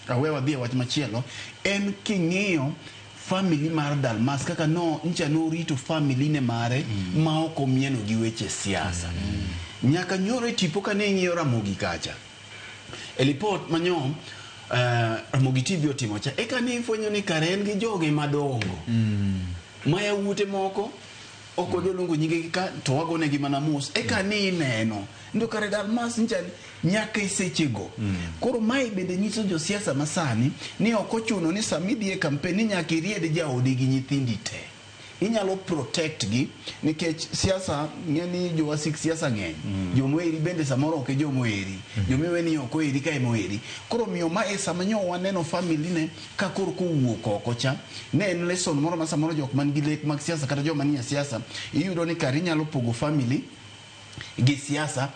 awewa dhi wach machielo en king'iyo family mar Dalmas kaka ncha norito family ne mare ma ok omieno gi weche siasa. Nyaka nyoro e tipo ka ne ng'iyo Ramogi kacha e report manyo Ramogi TV otimo cha eka ne ifwenyo ni kare en gi joge madongo maya ute moko oko dolongo nyige ka to wagone gi mana mus eka ni neno ndo kare Dalmas ncha nyaka isechego. Koro mai bende nyiso jo siasa masani ni ok ochuno ni samidhi e kampeni nyaka iried jaodi gi nyithindi te. Inyalo protect gi nikech siasa ng'eni jo wasik siasa ng'eny. Jomoeri bende samoro ok jomoeri. Jomeweni ok oeri ka emoeri. Koro miyo mae sama nyo waneno family ne ka koro kowuok oko cha ne en lesson moro ma samoro jok man gi lek mag siasa kata joma nie siasa iyudo ni kare inyalo pogo family gi siasa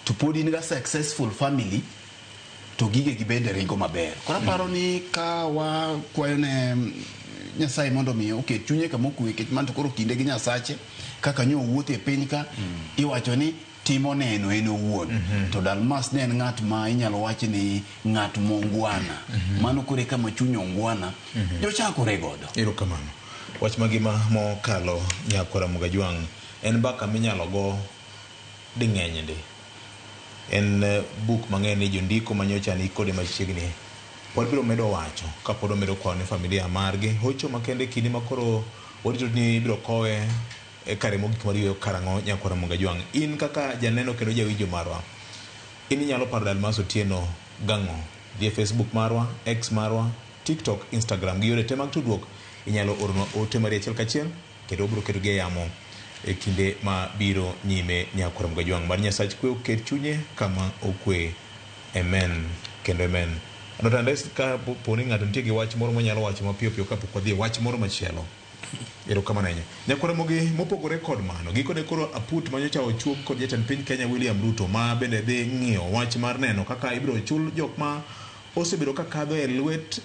to pod in ga successful family to gige gibende ringo maber. Kora paro ni ka wa kwayo ne Nyasaye mondo mi oket chunye kama okwe ket man to koro kinde gi Nyasache kaka nyo wuothe e piny ka iwacho ni timo neno en owuon to Dalmas ne en ng'at ma inyalo wach ni ng'at mongwana mano kore kama chunyo ongwana jochakore godo. Erokamano. Wach magima mokalo Nyakora Mugajwang' en mbaka minyalo go ding'eny ndi. En buk mang'eny ni jondiko manyocha ni kode machiegni. Pod biro medo wacho ka pod omedo kwayo ne familia margi hocho makende kinde makoro orito ni biro kowe e kare mogik mariyo karang'o Nyakora Mugajwang'. In kaka janeno kendo jawinjo marwa, in inyalo paro Dalmas Otieno gang'o? Dhi Facebook marwa, X marwa, TikTok, Instagram gi yore te mag tudruok inyalo orno ote mari achiel kachiel kendo obiro keto gi yamo e kinde ma biro nyime Nyakora Mugajwang'. Mar Nyasach kwe oket chunye kama okwe. Amen kendo amen. Anotandes ka poni ng'ato nitie gi wach moro manyalo wacho mapiyo piyo kapok wadhi wach moro machielo. Erokamano ahinya. Nyakora mogi mopogore kod mano gikone koro aput manyocha ochuog kod jatend piny Kenya William Ruto ma bende dhi ng'iyo wach mar neno kaka ibiro chul jok ma osebedo ka kadho e lwet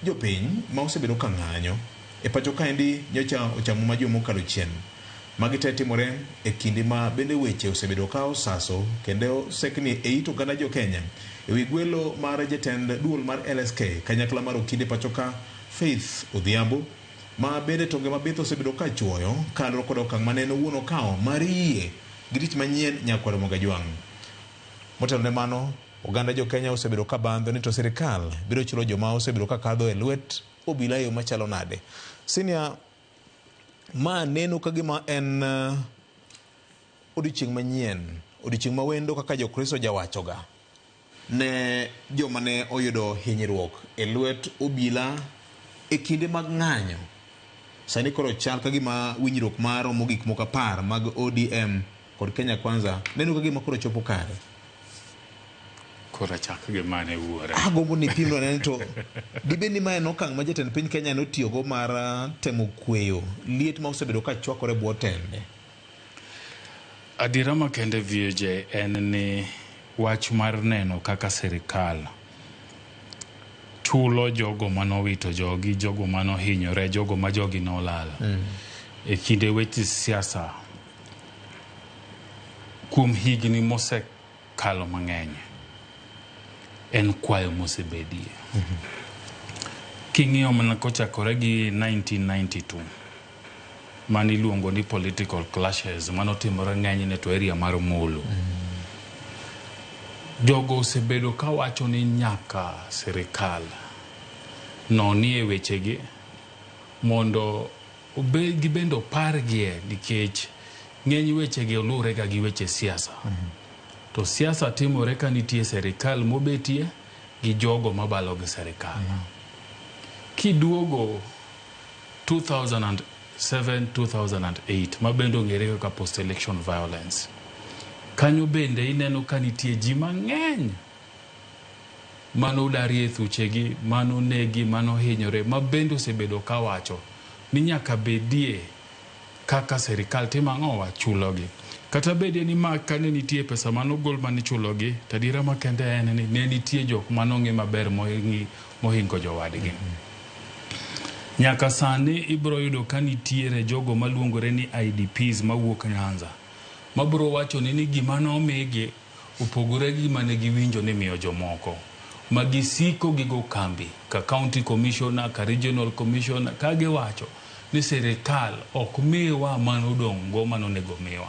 jopiny ma osebedo ka ng'anyo e pacho kaendi nyocha ochamo ma jomo kalo chien. Magi te timore e kinde ma bende weche osebedo ka osaso kendo sekni e ito gana jo Kenya ewi gwelo mar jatend duol mar LSK kanyakla mar okinde pacho ka Faith Odhiambo ma bende tonge mabith osebedo ka chuoyo kalro kod okang' maneno wuon okawo mar yie gi tich manyien Nyakora Mugajwang'. Motelo ne mano oganda jo Kenya osebedo ka bandho ni to sirikal biro chulo joma osebedo ka kadho e lwet obila yo machalo nade. Senior ma neno kagima en odiochieng' manyien, odiochieng' mawendo kaka jokristo jawachoga ne joma ne oyudo hinyruok e lwet obila e kinde mag ng'anyo. Sani koro chal kagima winjruok mar omo gik moko 10 mag ODM kod Kenya Kwanza neno kagima koro chopo kare. Kora chak gi mane wuora. Agombo ni pimno ne to dibeni ma en okang' ma jatend piny Kenya notiyogo mar temo kweyo liet ma osebedo ka chwakore bwo tende. Adira makende VJ en ni wach mar neno kaka sirikal chulo jogo manowito jogi, jogo manohinyore, jogo ma jogi nolal e kinde weche siasa kuom higni mosekalo mang'eny en kwayo mosebedie. King'iyo mana kochakore gi 1992 mani luongo ni political clashes manotimore ng'enyne to area mar Molo. Jogo osebedo ka wacho ni nyaka sirikal noni e wechegi mondo gibendo pargie nikech ng'eny wechegi olurega gi weche siasa. To siasa timore ka nitie sirikal mobetie gi jogo mabalo gi sirikal. Kiduogo 2007-2008 mabendo ng'ere kaka post-election violence, kanyo bende ineno ka nitie ji mang'eny mano darie thuchegi, mano negi, mano hinyore, mabendo osebedo ka wacho ni nyaka bedie kaka sirikal timang'o wachulogi. Kata bedie ni ma kane nitie pesa mano gol mane chulogi, tadira makende en ni ne nitie jok manong'e maber mohingo jowadgi. Nyaka sani ibro yudo ka nitiere jogo maluongore ni IDPs mawuok Nyanza mabro wacho ni gima nomigi opogore gi mane giwinjo ni miyo jomoko magisiko gigo kambi ka county commissioner ka regional commissioner ka giwacho ni sirikal ok miwa manodongo manonego miwa.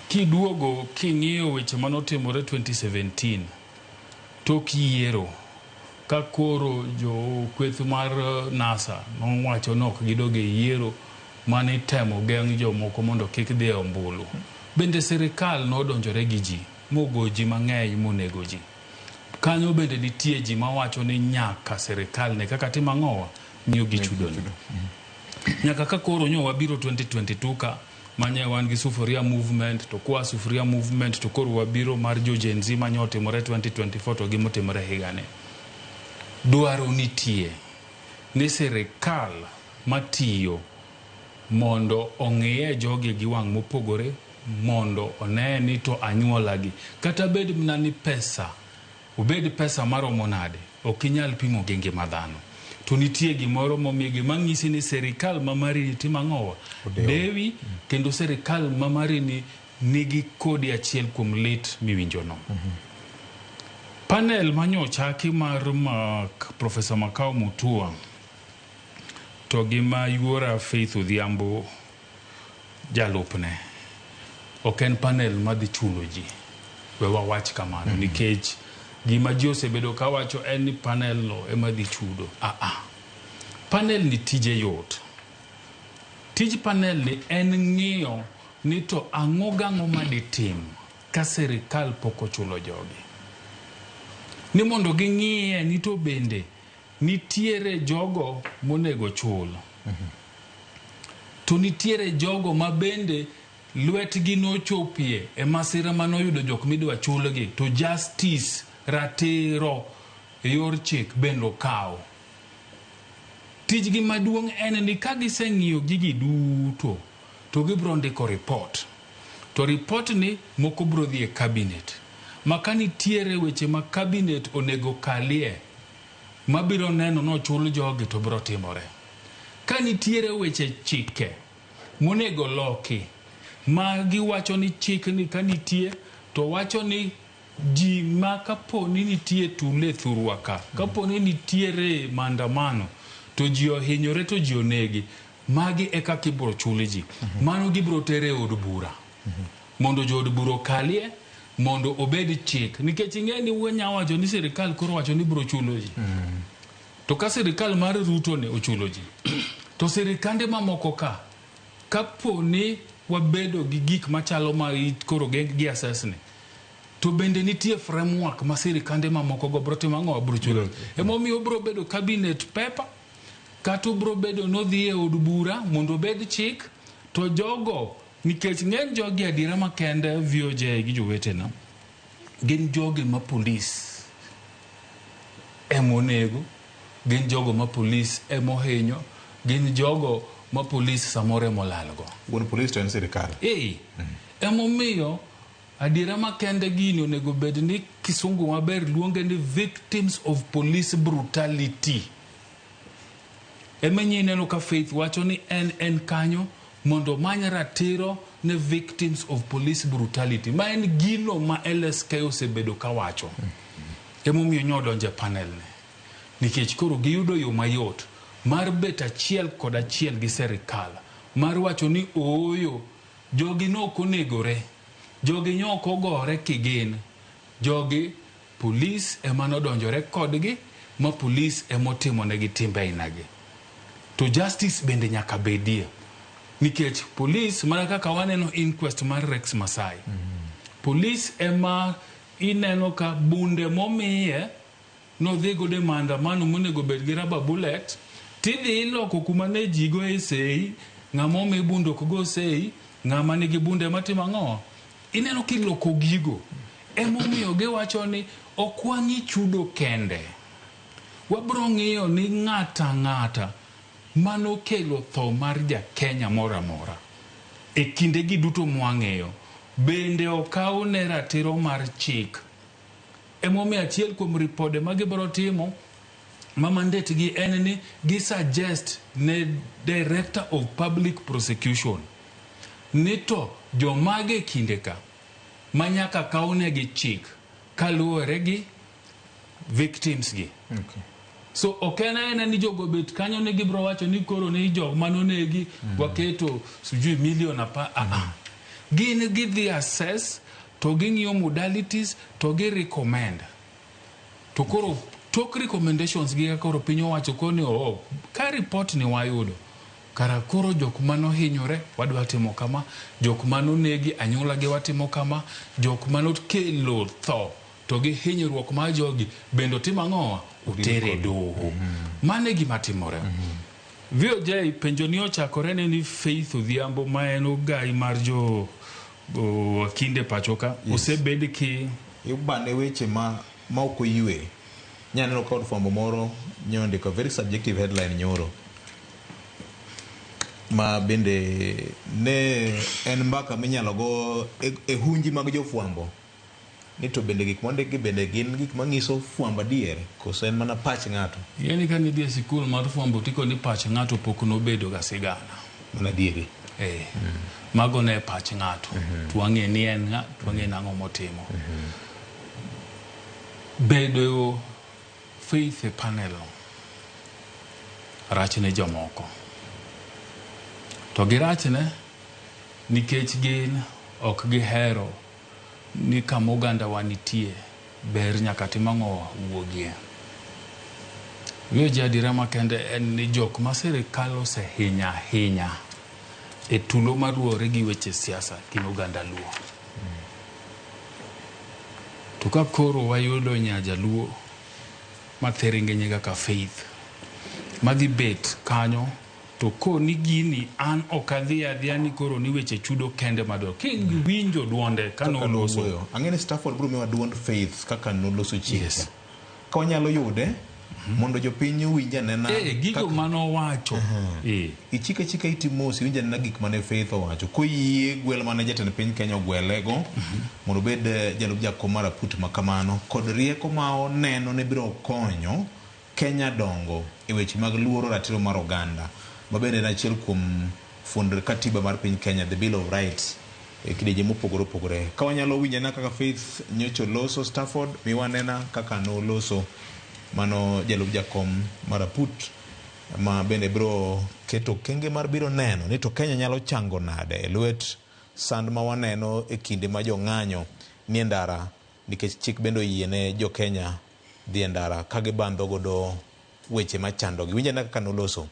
Kiduogo king'iyo weche manotimore 2017 tok yiero ka koro jo kweth mar NASA nowacho nok gidoge yiero mane temo geng' jomoko mondo kik dhi e ombulu. Bende sirikal nodonjore gi ji mogo ji mang'eny monego ji. Kanyo bende nitie ji mawacho ni nyaka sirikal ne kaka timang'owa miyo gi chudoni. Nyaka ka koro nyo wabiro 2022 ka manye wan gi sufuria movement to kwa sufuria movement to koro wabiro mar jo Gen Z manyotimore 2024 to gimotimore higane. Dwaro nitie ni sirikal matiyo mondo ong'ie jogi gi wang' mopogore mondo one ni to anyuolagi kata bed mna ni pesa obed pesa maromo nade ok inyal pimo gi ngima dhano to nitie gimoro momigi mang'isi ni serikal mamari timo ang'owa dewi kendo serikal mamari ni nigi kodi achiel kuom lit miwinjo no. Panel manyochaki mar Professor Makau Mutua to gima yuora Faith Odhiambo jalupne ok en panel madhi chulo ji we wawach kamano nikech gima ji osebedo kawacho en ni panel no ema dhi chudo. Panel ni tije yot. Tij panel ni en ng'iyo ni to ang'o gang'o maditim ka serikal pok ochulo jogi, ni mondo ging'iye ni to bende nitiere jogo monego chul, to nitiere jogo ma bende lwetgi nochopie e masira manoyudo jok midwa chulgi, to justice ratiro e yor chik bende okaw. Tijgi maduong' en ni ka giseng'iyo gigi duto to gibro ndiko report, to report ni moko bro dhi e cabinet, ma ka nitiere weche ma cabinet onego kalie mabiro neno no chul jogi to bro timore. Ka nitiere weche chike monego loki ma giwacho ni chik ni ka nitie to wacho ni ji ma kapo ni nitie tule thurwa kapo ni nitiere maandamano to ji ohinyore to ji onegi, magi eka kibro chuli ji. Mano gibro tere od bura mondo jo od bura kalie mondo obed chik, nikech ing'e ni wanya wacho ni serikal koro wacho ni bro chulo ji, to ka serikal mar Ruto ne ochulo ji to serikande mamoko kapo ni wabedo gi gik machalo ma koro gi assessne to bende nitie framework ma serikande mamoko go bro timo ang'o bro chulo. Emomiyo bro bedo cabinet paper kata bro bedo nodhi e od bura mondo bed chik, to jogo nikech ng'eny jogi adira makende VOJ gi jowetena gin jogi ma polis emonego, gin jogo ma polis emohinyo, gin jogo ma polis samore molalgo. Wuon polis to en sirikal. Emomiyo adira makende gini onego bed ni kisungu maber luonge ni victims of police brutality. Emenyi neno ka Faith wacho ni en kanyo mondo many ratiro ne victims of police brutality, ma en gino ma LSK osebedo kawacho. Emomiyo nyodonje panel ne nikech koro giyudo yo mayot mar bet achiel kod achiel gi serikal mar wacho ni oyo jogi no konegore, jogi nyoko gore kigin, jogi polis emano donjore kodgi, ma polis emotimo negi timbe inagi, to justice bende nyaka bedie nikech polis mana kaka waneno inquest mar Rex Masai, polis ema ineno ka bunde momiye no dhi gode maandamano monego bed gi rubber bullet, tidhi iloko kuma ne jigo e sei, ng'ama omi bundo kogo sei, ng'ama nigi bunde matimo ang'o, ineno kiloko gigo. Emomiyo giwacho ni ok wang'i chudo kende, wabro ng'iyo ni ng'ata mano kelo tho mar ja Kenya mora mora e kinde gi duto mwang'eyo bende okaw ne ratiro mar chik. Emomiyo achiel kuom ripode ma gibro timo ma mandate gi en ni gi suggest ne Director of Public Prosecution ni to jomage kinde ka manyaka kaune gi chik kaluwore gi victims gi. So okena ni jogo bet kanyo ne gibro wacho ni koro ne jog manonegi waketo sujui million apa. Gin gidhi assess to ging'iyo modalities to gi recommend, to koro tok recommendations gi koro piny owacho koni ka report ni wayudo kara koro jok mano hinyore wadwa timo kama, jok mano negi anyuola gi watimo kama, jok mano kelo tho to gi hinyruok ma jogi bendo timo ang'o utere doho. Mane gima timore. VOJ penjo ni ochakore ni Faith Odhiambo ma en ogai mar jo kinde pachoka osebed ki ibane weche ma ok oyue. Nyaneno kod fombo moro nyondiko very subjective headline nyoro ma bende ne en mbaka minyalo go e hunji mag jofwambo ni to bende gik mondiki bende gin gik manyiso fwamba dier koso en mana pach ng'ato. Yani ka nidhi e sikul mar fwambo tiko ni pach ng'ato pok nobedo ga sigana Mana dieri. Mago ne pach ng'ato twang'e ni en ng'a twang'e nang'o motimo bedo faith e panel rachne jomoko to girachne nikech gin ok gihero ni kama oganda wanitie ber nyaka timang'o wuogie. Yo jadira makende en ni jok ma sirikal osehinya hinya e tulo maruore gi weche siasa kin oganda Luo. To ka koro wayudo nyajaluo mathering'enye kaka Faith madhi bet kanyo to ko ni gini an okadhi adhiya ni koro ni weche chudo kende madwa king winjo duonde kanoloso ang'e ni Stafford bro miwa duond Faith kaka noloso chike ka wanyalo yude mondo jopiny winja nena gigo mano wacho ichike chike itimosi winja nena gik mane Faith owacho koyie gwel mane jatend piny Kenya ogwelego mondo bed jalup jakom mar aput makamano kod rieko ma oneno ne biro konyo Kenya dongo e weche mag luoro ratiro mar oganda mabende en achiel kuom fund katiba mar piny Kenya, the Bill of Rights, kideje mopogore opogore. Ka wanyalo winjana kaka Faith nyocho loso Stafford miwanena kaka no loso mano jalup jakom maraput ma bende bro keto kenge mar biro neno ni to Kenya nyalo chango nade e lwet sand ma waneno e kinde ma jong'anyo nie ndara nikech chik bendo yiene jo Kenya dhi ndara ka gibandho godo weche machandogi. Winjana kaka noloso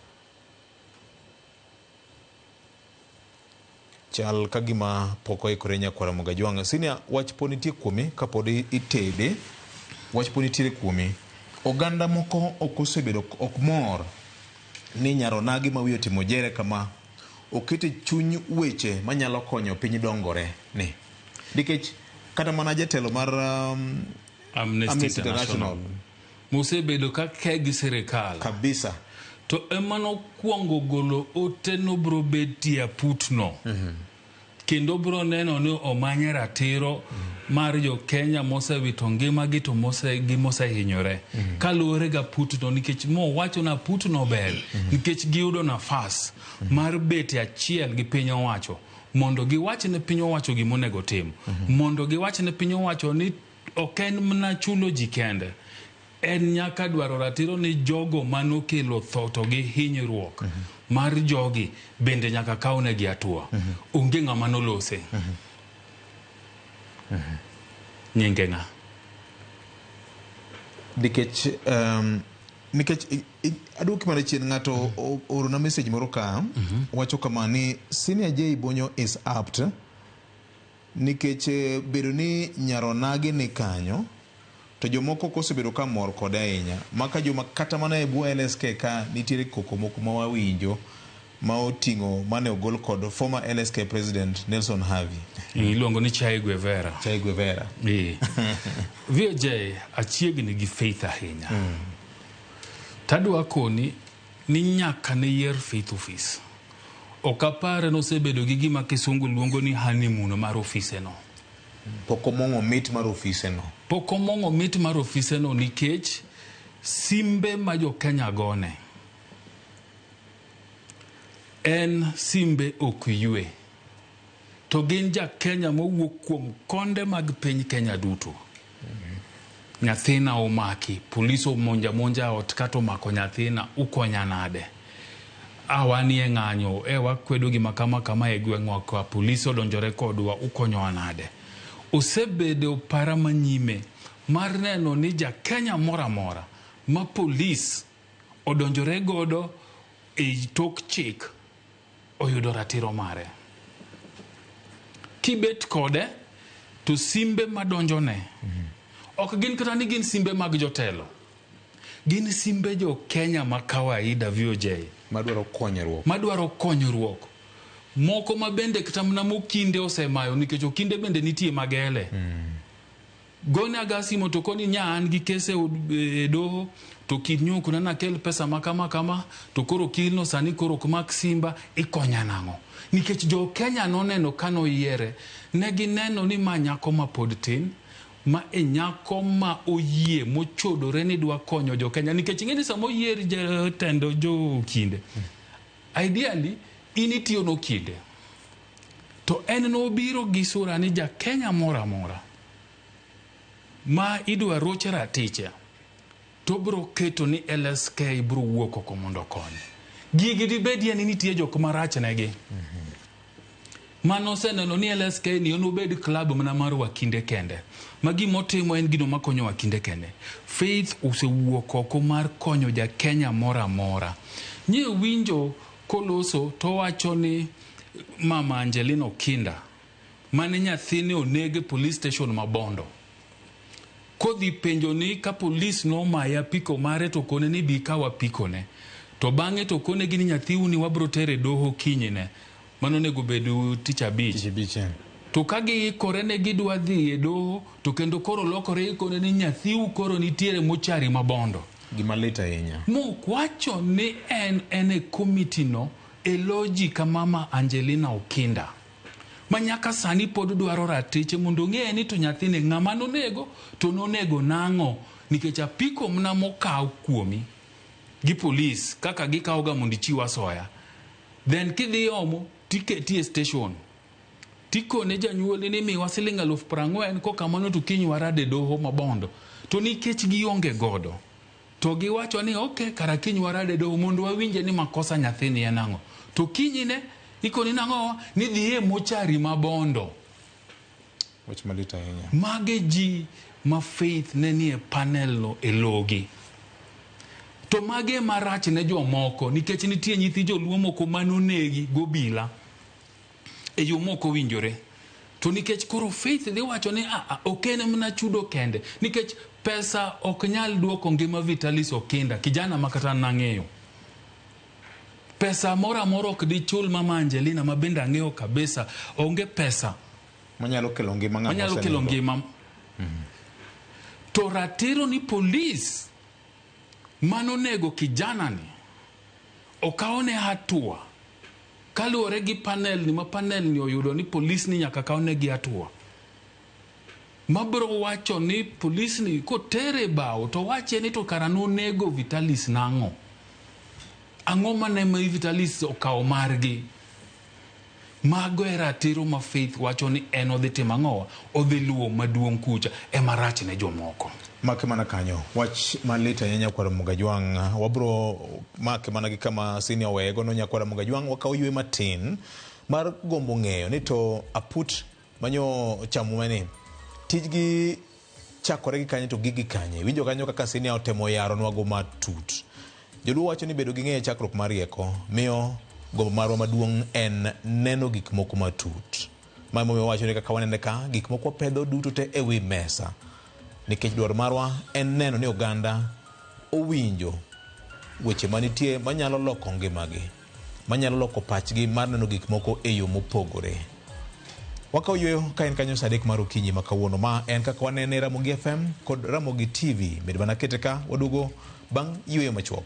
chal kagima poko ikore nyakwara Mogajwang'. Sinia wach ponitie kuomi kapod itede wach ponitie kuomi oganda moko okosebedo ok mor ni nyaronagi ma wiyo timo jere kama okete chuny weche manyalo konyo piny dongore ni nikech kata mana jatelo mar Amnesty International mosebedo ka kegi sirikal kabisa to emano kuongo golo ote no bro betie aputno kendo bro neno ni omanye ratiro mar jo Kenya mosewito ngimagi to mosehinyore kaluwore ga putno nikech mo wacho na putno ber nikech giyudo nafas mar bete achiel gi piny owacho mondo giwach ne piny owacho gimonego tim mondo giwach ne piny owacho ni ok en mana chulo ji kende en nyaka dwaro ratiro ni jogo manokelo tho to gi hinyruok mar jogi bende nyaka kawnegi atua onge ng'ama nolose nyinge ng'a nikech aduoki mana chien ng'ato orona message moro ka wacho kama ni Senior J Bonyo is apt nikech bedo ni nyaronagi ni kanyo to jomoko kosebedo ka mor kode ahinya maka joma kata mana e bwo LSK ka nitiere koko moko ma wawinjo ma oting'o mane ogol kod former LSK president Nelson Havi iluongo ni Chai Guevara VJ achiegni gi Faith ahinya tadwa koni ni nyaka ne yier Faith office okapare nosebedo gi gima kisungu luongo ni honeymoon mar office no pokomong'o mit mar office no pokomong'o mit mar office no nikech simbe ma jo Kenya gone en simbe ok yue to gin ja Kenya mowuok kuom konde mag piny Kenya duto nyathina omaki police monja ot kato mako nyathina ukonya nade awanie ng'anyo wakwedo gima kama e gweng'wa ka police odonjore kodwa ukonyo nade osebedo para manyime mar neno ni ja Kenya mora ma police odonjore godo e tok chik oyudo ratiro mare kibet kode to simbe madonjone ok gin kata ni gin simbe mag jotelo gin simbe jo Kenya ma kawaida VJ madwaro konyruok moko ma bende kata mna mokinde osemayo nikech okinde bende nitie magele gone agasi motokoni nya an gi kese doho to kidnyo kuna nakel pesa makama to koro kilno sani koro kumak simba ikonya nango nikech jo Kenya noneno kano yiere ne gineno ni ma nyako ma pod tin ma nyako ma oyie mochodore ni dwa konyo jo Kenya nikech ng'eni samo yier jatendo jo kinde ideally initiyo no kinde to en no biro gi sura ni ja Kenya mora ma idwa roche ratiche to bro keto ni LSK bro wuok oko mondo konyo gigi dibedi ni nitie jok marach negi mano seneno ni LSK ni ono bed club mana mar wakinde kende magi motimo en gino makonyo wakinde kende Faith osewuok oko mar konyo ja Kenya mora nye winjo koloso to wacho ni mama Angelina Okinda mane nyathine onege police station Mabondo kodhi penjo ni ka police no maya piko mare to kone ni bikawa pikone to bang'e to kone gini nyathiu ni wabro tere doho kinyine mano nego bedu ticha beach to kagi kore ne gidwa dhi e doho to kendo koro lokore kone ni nyathiu koro nitiere mochari Mabondo gima lita yenya kwacho ni en committee no eloji ka mama Angelina Okinda manyaka sani pod dwaro ratiche mondo ng'e ni to nyathine ng'ama nonego to nonego nango nikech apiko mna mokaw kuomi gi police kaka gikaw ga mondo chiwa soya then kidhi omo tiketi e station tiko ne janyuol ni miwa siling 40,000 ko kamano to kiny warade doho Mabondo to nikech gionge godo to giwacho ni okay kara kiny warade doho mondo wawinje ni makosa nyathini ya nango to kinyine ikoni nango ni dhiye mochari Mabondo which malita yenya mage ji ma Faith ne nie panel no elogi to mage marach ne jomoko nikech nitie nyithi joluo moko manonegi gobila e yo moko winjore to nikech koro Faith dhi wacho ni okene mna chudo kende nikech pesa ok nyal duoko ngima Vitalis Okinda kijana makata nang'eyo pesa mora ok di chul mama Angelina mabenda ng'eyo kabisa onge pesa manyalo kelo ngima ng'ama manyalo kelo ngima to ratiro ni police manonego kijana ni okaone hatua kaluore gi panel ni ma panel ni oyudo ni police ni nyaka kaone gi hatua mabro wacho ni police ni ko tere bao to wache ni to karano nego Vitalis nango ang'o mane ma Vitalis okaw margi mago era tiro ma Faith wacho ni en odhi timang'owa odhi luwo maduong' kucha e marach ne jomoko make mana kanyo wach malita yenya kwa Mugajwang wabro make mana gi kama senior wego no nyakwa Mugajwang wakaw ywe matin mar gombo ng'eyo ni to aput manyo chamumani tijgi chakore gi kanye to gigi kanye winjo kanyo kaka senior otemo yaro nwago matut joluo wacho ni bedo gi ng'eyo chakruok mar rieko miyo gombo marwa maduong' en neno gik moko matut mamomiyo wacho ni kaka wanene ka gik moko pedho duto te ewi mesa nikech dwaro marwa en neno ni oganda owinjo weche manitie manyalo loko ngimagi manyalo loko pachgi mar neno gik moko e yo mopogore wakaw yweyo ka en kanyo sadek mar okinyi ma kawuono ma en kaka wanene Ramogi FM kod Ramogi TV med bana kete ka wadugo bang' yweyo machuok.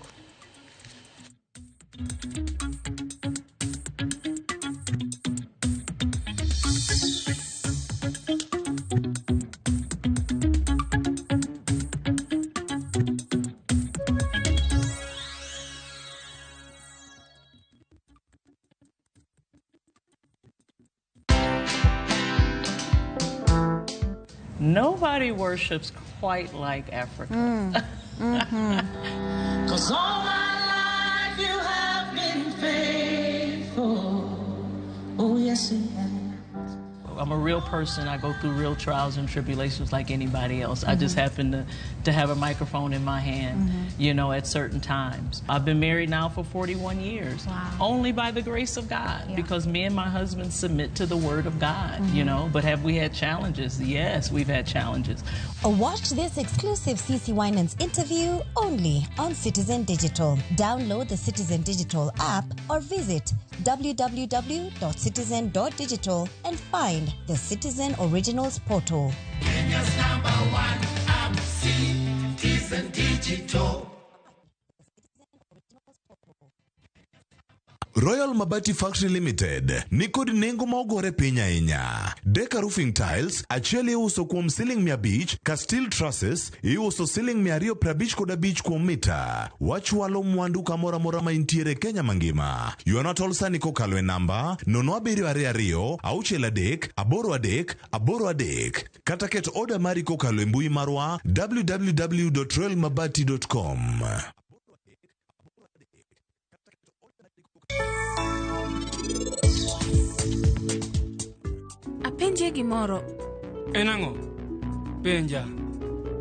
Nobody worships quite like Africa. 'Cause all my life you have been faithful. Oh, yes, you have. I'm a real person. I go through real trials and tribulations like anybody else. I just happen to have a microphone in my hand, you know, at certain times. I've been married now for 41 years. Wow. Only by the grace of God, because me and my husband submit to the word of God, you know. But have we had challenges? Yes, we've had challenges. Watch this exclusive CeCe Winans interview only on Citizen Digital. Download the Citizen Digital app or visit www.citizen.digital and find the Citizen Originals portal. Kenya's #1 app, Citizen Digital. Royal Mabati Factory Limited nikod nengo ma ogore piny ahinya. Deca Roofing Tiles achiel iuso kuom ceiling 100 ka steel trusses iuso ceiling 255 kuom mita. Wachwalo mwandu kamora mora ma intiere Kenya mangima. Yuano tol sani kokalo e namba 0722 63 kata ket order mari kokalo e mbui marwa www.royalmabati.com. Apenje gimoro. Enango? Penja.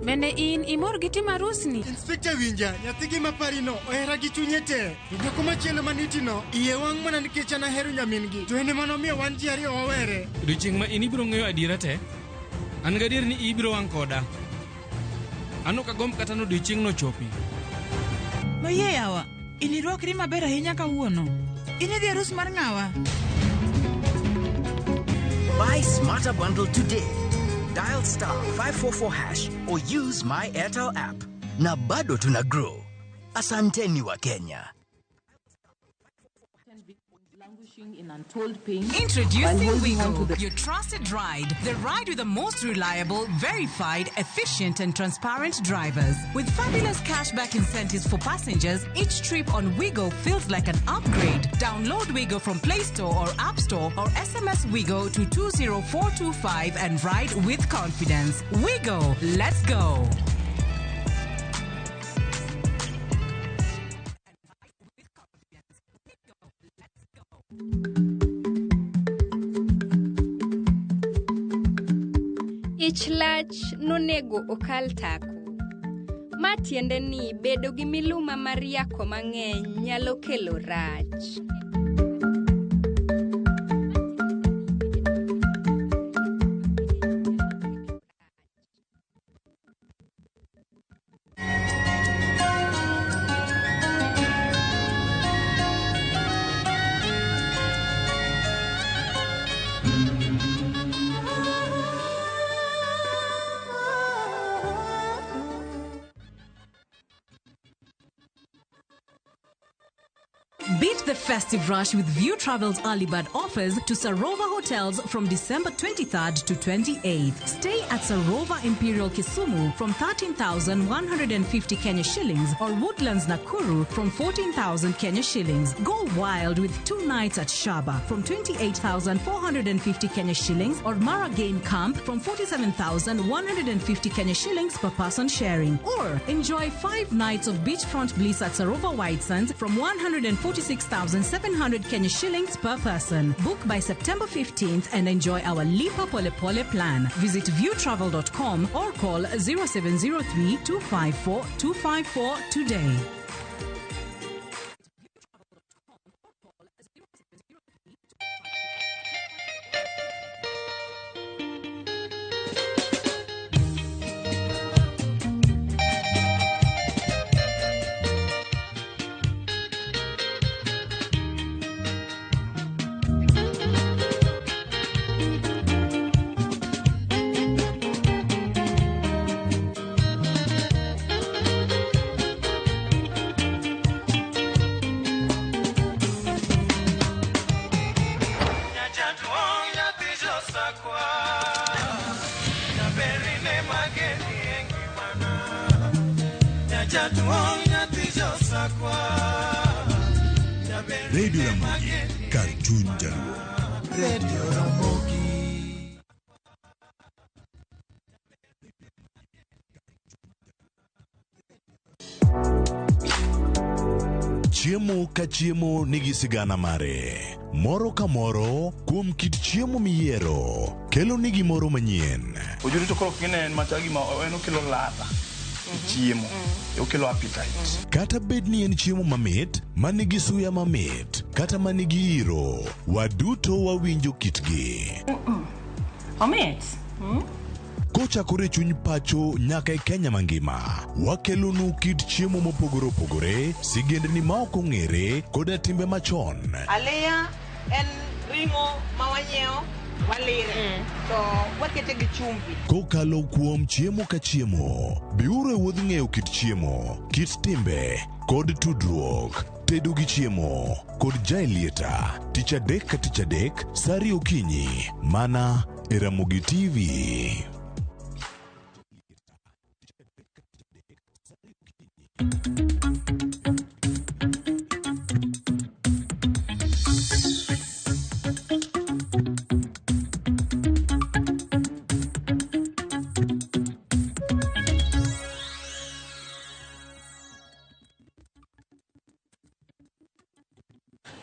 Bende in imor gi tim arusni? Inspector winja, nyathi gi maparino ohera gi chunye te. To joko machielo manitino, iye wang' mana nikech an ahero nyamin gi. To ene mano miyo wan ji ariyo wawere. Odiochieng' ma in ibiro ng'eyo adiera te. An gadier ni ibiro wang' koda. Ano kagomb kata no odiochieng' no chopi. Moye yawa, inirwakri maber ahinya kawuono. Inidhi arus mar ng'awa. Buy Smarter Bundle today. Dial *544# or use my Airtel app. Na bado tuna grow. Asanteni wa Kenya. In untold pain. Introducing Wigo, your trusted ride. The ride with the most reliable, verified, efficient and transparent drivers. With fabulous cashback incentives for passengers, each trip on Wigo feels like an upgrade. Download Wigo from Play Store or App Store or SMS Wigo to 20425 and ride with confidence. Wigo, let's go. Ich lach nonego okal tako. Ma tiende ni bedo gi miluma mar yako mang'eny nyalo kelo rach. Beat the festive rush with View Travel's early bird offers to Sarova hotels from December 23rd to 28th. Stay at Sarova Imperial Kisumu from 13,150 Kenya shillings or Woodlands Nakuru from 14,000 Kenya shillings. Go wild with 2 nights at Shaba from 28,450 Kenya shillings or Mara Game Camp from 47,150 Kenya shillings per person sharing. Or enjoy 5 nights of beachfront bliss at Sarova White Sands from 146,700 Kenya shillings per person. Book by September 15th and enjoy our Lipa Pole Pole plan. Visit viewtravel.com or call 0703 254 254 today. Radio Ramogi, Cartoon Jaluo. Radio Ramogi. Chiemo ka chiemo nigi sigana mare. Moro ka moro kuom kit chiemo miyiero kelo nigi moro manyien. Ojuri to koro kine en matagi ma en okelo ladha. Chiemo. Okelo appetite. Kata bed ni en chiemo mamit, manigi suya mamit, kata manigi iro, waduto wawinjo kitgi. Omit. Kochakore chuny pacho nyaka e Kenya mangima, wakelonu kit chiemo mopogore opogore, sigendni ma ok ong'ere koda timbe machon. Aleya en ringo mawanyeo walire to wakete gi chumbi. Kokalo kuom chiemo ka chiemo, biuru e wuodh ng'eyo kit chiemo, kit timbe kod tudruok. tedo gi chiemo kod jaelieta tich adek ka tich adek sari okinyi mana e Ramogi TV.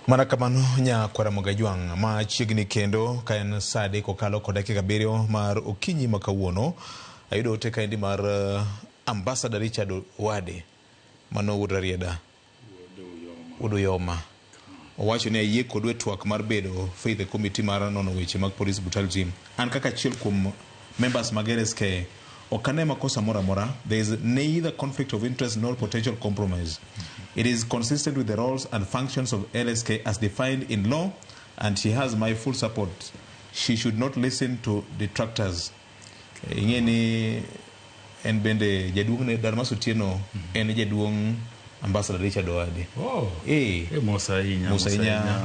Mana kamano Nyakwar Mogajwang' ma chiegni kendo ka en sade kokalo kod dakika 7 mar okinyi ma kawuono ayudo ote kaendi mar Ambassador Richard Wade mano wuod Rarieda Uduyoma owacho ni ayie kod twak mar bedo faith committee mar nono weche mag police brutality. An kaka achiel kuom members mag LSK okane makosa mora mora. There is neither conflict of interest nor potential compromise. It is consistent with the roles and functions of LSK as defined in law, and she has my full support. She should not listen to detractors. Ingeni en bende jaduong ne Darmas Otieno en jaduong Ambassador Richard Wade. Oh. Musainya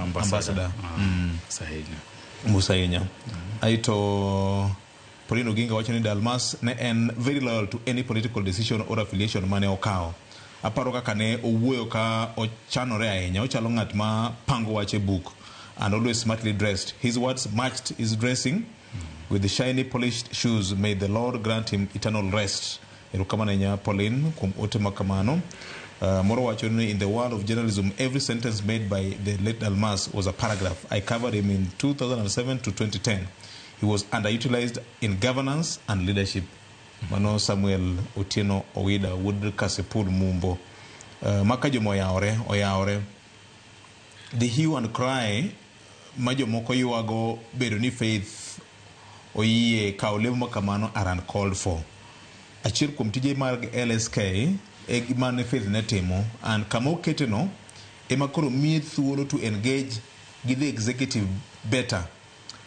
Ambassador. Musainya. Aito Pauline Oginga wacho ni Dalmas ne en very loyal to any political decision or affiliation mane okao. Aparo kaka ne owuoyo ka ochanore ahinya, ochalo ng'at ma pango wache book and always smartly dressed. His words matched his dressing with the shiny polished shoes. May the Lord grant him eternal rest. Erukamana nya Pauline kum ote makamano. Moro wacho ni in the world of journalism, every sentence made by the late Dalmas was a paragraph. I covered him in 2007 to 2010. He was underutilized in governance and leadership. Mano Samuel Otieno Owida Wood Kasipul Mumbo. Makajomo oyawre. The hue and cry majo moko yuago bedo ni faith oyiye kao levo makamano are uncalled for. Achiel kuom tije mag LSK mane faith netimo and kama oketeno ema koro miye thuolo to engage with the executive better.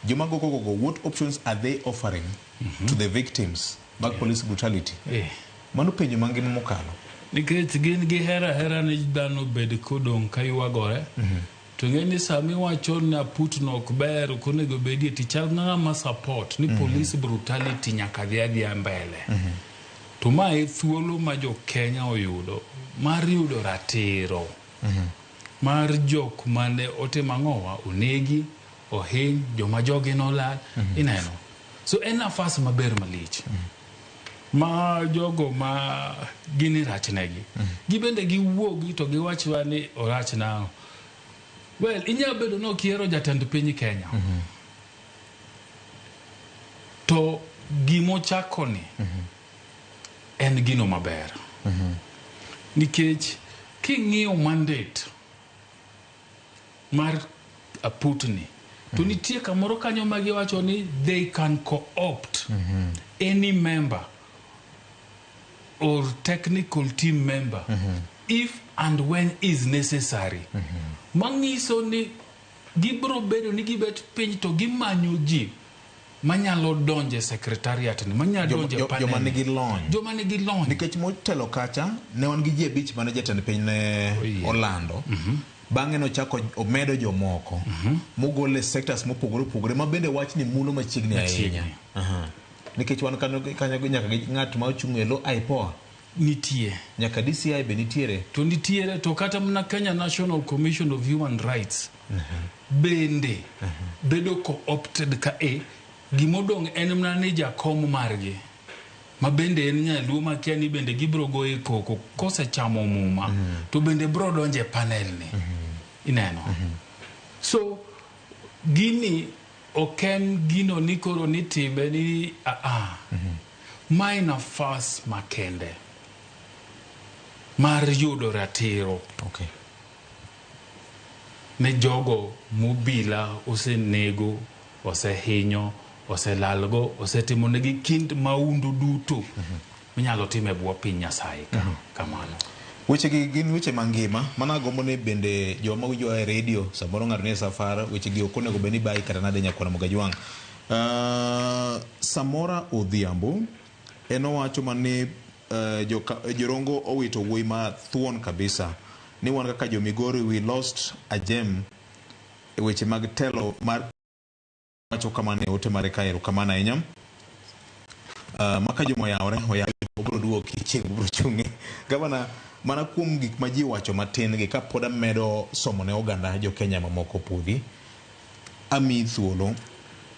Joma gogo, what options are they offering to the victims back police brutality? Mano penjo mangima mokalo. Nikech gin gi hera ni dhano bed kodong' ka ywagore. To ng'eni sami wacho na putno ok ber konego bedie tichal ng'ama support ni police brutality nyaka dhia mbele. To ma e thuolo ma jo Kenya oyudo mar yudo ratiro mar jok mane otemang'owa onegi ohiny joma jogi nolal ineno. So en nafas maber malich ma jogo ma gini rachnegi gibende giwuogi to giwachwa ni orachna. Well, inya bedo no kiero jatend piny Kenya to gimo chakoni en gino maber nikech king'iyo mandate mar aputni to nitie kamoro kanyo magiwacho ni they can co-opt any member or technical team member if and when is necessary. Mangiso ni gibro bedo ni gibet piny to gimanyo ji manyalo donje secretariat ni manyalo donje panel joma nigi lony nikech motelo kacha ne wan gi ji abich mane jatend piny ne Orlando. Bang'e no chako omedo jomoko mogole sectors mopogore ma bende wach ni mulo machiegni ahinya. Nikech wan kanyo nyaka ng'at ma ochung' e lo IPOA nitie, nyaka DCI be nitiere to kata mna Kenya National Commission of Human Rights bende bedo co-opted ka gimodong' en mna ni jakom margi ma bende en nyaluo makia ni bende gibro goe koko kose chamo muma to bende bro donje panel ni ineno. So gini oken gino nikoro nitime ni mai nafas makende mar yudo ratiro ne jogo mobila osenego osehinyo oselalgo osetimo negi kind maundu duto minyalo time bwo piny Nyasaye kamano. Weche gi gin weche mangima mana gombo ne bende joma winjo e radio samoro ng'ar ne safar weche gi ok onego beni bai kata nade Nyakwar Mogajwang'. Samora Odhiambo eno wacho mane jorongo owito wuoyi ma thuon kabisa ni wan kaka jo Migori we lost a gem e weche mag telo mar wacho kama ne ote mare kaero kama na ahinya. Maka jomo yaore obro duoki chieng' bro chungi. Gavana, mana kuom gik ma ji wacho matin gi ka pod medo somo ne oganda jo Kenya mamoko pudhi, ami thuolo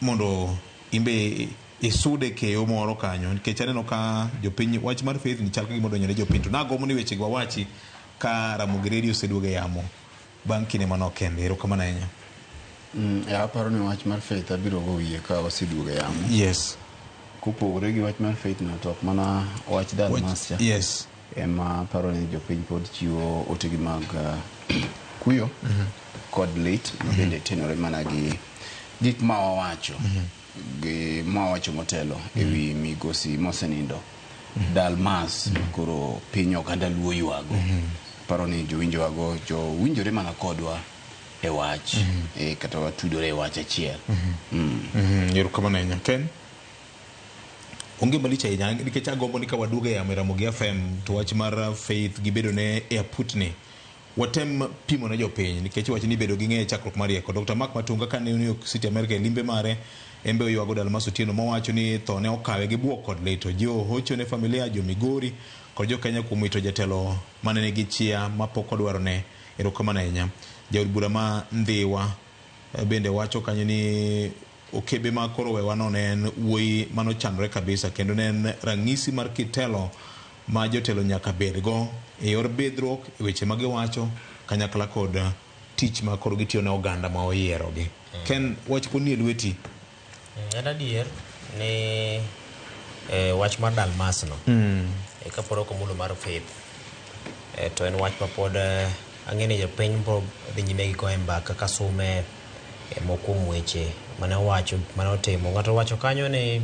mondo imbe isude keyo moro kanyo nikech aneno ka jopiny wach mar faith ni chal ka gima donjore jopiny to nagomo ni weche gwa wachi ka Ramogi Radio oseduoge yamo bang' kinde manok kende. Erokamano ahinya. Aparo ni wach mar faith abiro go wiye ka oseduoge yamo. Yes. Kupogore gi wach mar faith no to mana wach Dalmas. Yes. Ema paro ni jopiny pod chiwo otegi mag kuyo kod lit bende tenore mana gi gik ma wawacho gi ma wawacho motelo ewi migosi mosenindo Dalmas koro piny oganda luo yuago. Paro ni jowinjo wago jo winjore mana kodwa e wach kata watudore e wach achiel. Erokamano ahinya. Ken onge malicha ahinya nikech agombo ni ka waduoge ya Ramogi FM to wach mar faith gibedo ne e aputni watem pimo ne jopiny nikech wach ni bedo gi ng'e chakruok mar rieko. Dr. Mark Matunga ka ne New York City America e limbe mare embe oywago Dalmas Otieno mowacho ni tho ne okawe gi buok kod leto. Jo hocho ne familia jo Migori kod jo Kenya kuom wito jatelo mane nigi chia mapok odwaro ne. Erokamano ahinya. Jaod bura ma Ndhiwa bende wacho kanyo ni okebe ma koro wewano ne en wuoyi manochandore kabisa kendo ne en rang'isi mar kitelo ma jotelo nyaka bedgo e yor bedruok e weche ma giwacho kanyakla kod tich ma koro gitiyo ne oganda ma oyierogi. Ken wach koni e lweti? En adier ni wach mar Dalmas no kaporo komulo mar faith to en wach ma pod ang'eni jopiny bro dhi nyime gi goyo mbaka ka sume mokuom weche mane wacho mane otimo. Ng'ato wacho kanyo ni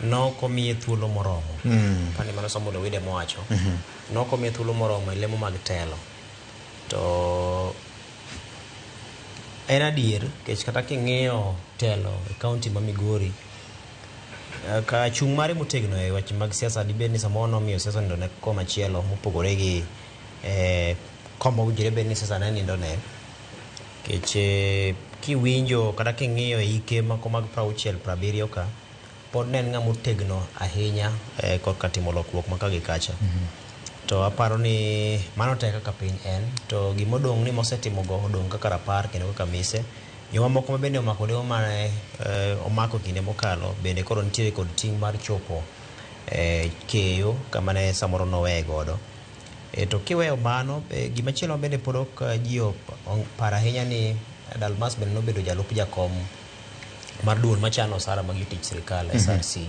nokomiye thuolo moromo. Pani mano somo Dawide mowacho. Nokomiye thuolo moromo e lemo mag telo. To en adier kech kata king'iyo telo e kaunti ma Migori ka chung' mare motegno e weche mag siasa dibed ni samoro nomiyo siasa nindo ne koma chielo mopogore gi kombo winjore bed ni siasa ne nindo ne kech kiwinjo kata king'iyo ike mako mag 60-70 ka pod ne en ng'ama otegno ahinya korka timo lokruok maka gi kacha. To aparo ni mano tek kaka piny en to gimodong' ni mosetimo go odong' kaka rapar kendo kaka mise. Joma moko ma bende omako dewo mane omako kinde mokalo bende koro nitiere kod ting' mar chopo keyo kama ne samoro noweye godo. To kiweyo mano gimachielo bende pod ok ji paro ahinya ni Dalmas bende nobedo jalup jakom mar duol machano osara mag jotich sirikal SRC.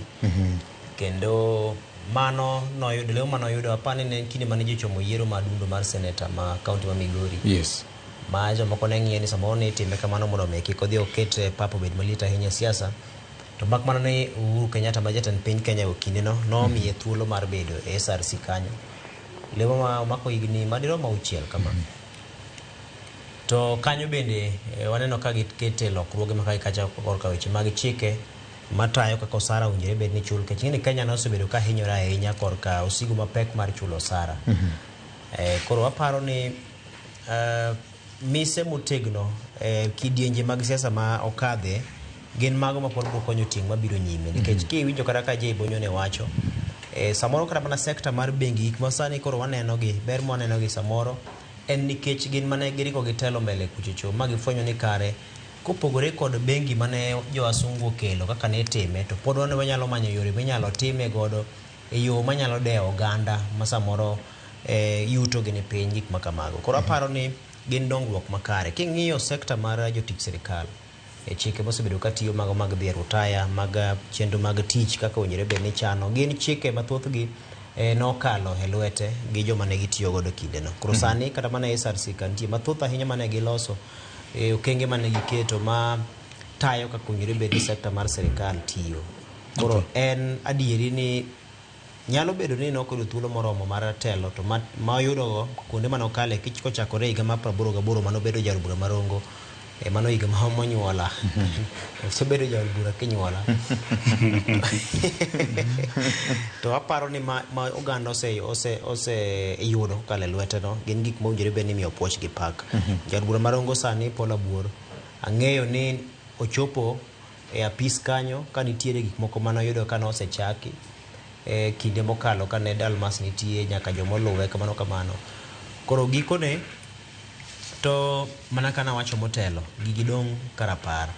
Kendo mano noyudo leo manoyudo apani ne kinde mane jochomo yiero madundo mar seneta ma kaunti ma Migori. Yes. Ma jomoko ne ng'iye ni samoro ne itime kamano mondo mi kik odhi oket papo bed malit ahinya siasa. To mak mana ni Uhuru Kenyatta ma jatend piny Kenya kinde no nomiye thuolo mar bedo e SRC kanyo. Lemo ma omako higni madirom 6 kama. To kanyo bende waneno ka gikete lokruoge maka kacha korka weche mag chike matayo kaka osara owinjore bed ni chul kech ni Kenya nosebedo ka hinyore ahinya korka osigo mapek mar chulo osara. Koro aparo ni mise motegno kidienje mag siasa ma okadhe gin mago ma pod biro konyo ting' mabiro nyime nikech kiwinjo kata ka Jay Bonyo ne wacho samoro kata mana sekta mar bengi gik ma sani koro waneno gi ber mo waneno gi samoro en nikech gin mane giriko gi telo mbele kuchocho ma gifwenyo ni kare kopogore kod bengi mane jo asungu okelo kaka ne time to pod wane wanyalo manyo yore minyalo time godo e yo manyalo dewo oganda ma samoro yuto gi ni piny gik makamago. Koro aparo ni gin dongruok makare king'iyo sekta mar jotich sirikal chike mosebedo ka tiyo mago mag dhi rutaya mag chenro mag tich kaka owinjore bed ni chano gin chike mathoth gi nokalo e lwete gi joma ne gitiyo godo kinde no. Koro sani kata mana SRC kantie mathoth ahinya mane giloso okenge mane giketo ma tayo kaka owinjore bed ni sekta mar sirikal tiyo. Koro en adieri ni nyalo bedo ni nokodo thuolo moromo mar telo to ma oyudo kuonde manokale kich kochakore higa mar 88 mano bedo jarubura marongo mano higa ma monyuola osebedo jaod bura kinyuola to aparo ni ma oganda ose yudo kale lweteno gin gik mowinjore bed ni miyo puoch gi pak. Jaod bura marongo sani Paul Abuor ang'eyo ni ochopo e apis kanyo ka nitiere gik moko manoyudo ka nosechaki kinde mokalo kane Dalmas nitie nyaka jomoluwe kamano. Koro gikone to mana kana wacho motelo gigi dong' karapar.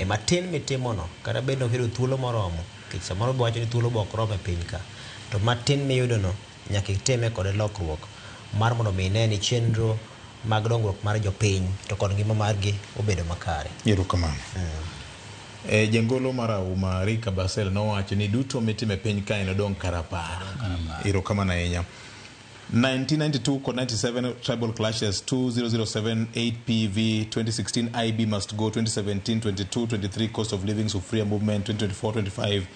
Matin mitimono kata bed nokedo thuolo moromo kech samoro be wacho ni thuolo be ok rom e piny ka to matin miyudono nyaka itime kode lokruok mar mondo mi ine ni chenro mag dongruok mar jopiny to kod ngima margi obedo makare. Erokamano. Jangolo marauma Rika Basel nowacho ni duto mitime piny ka en dong' karapar. Erokamano ahinya. 1992 kod 97 tribal clashes 2007 8PV 2016 IB must go 2017 22 23 cost of living Sufria movement 2024 25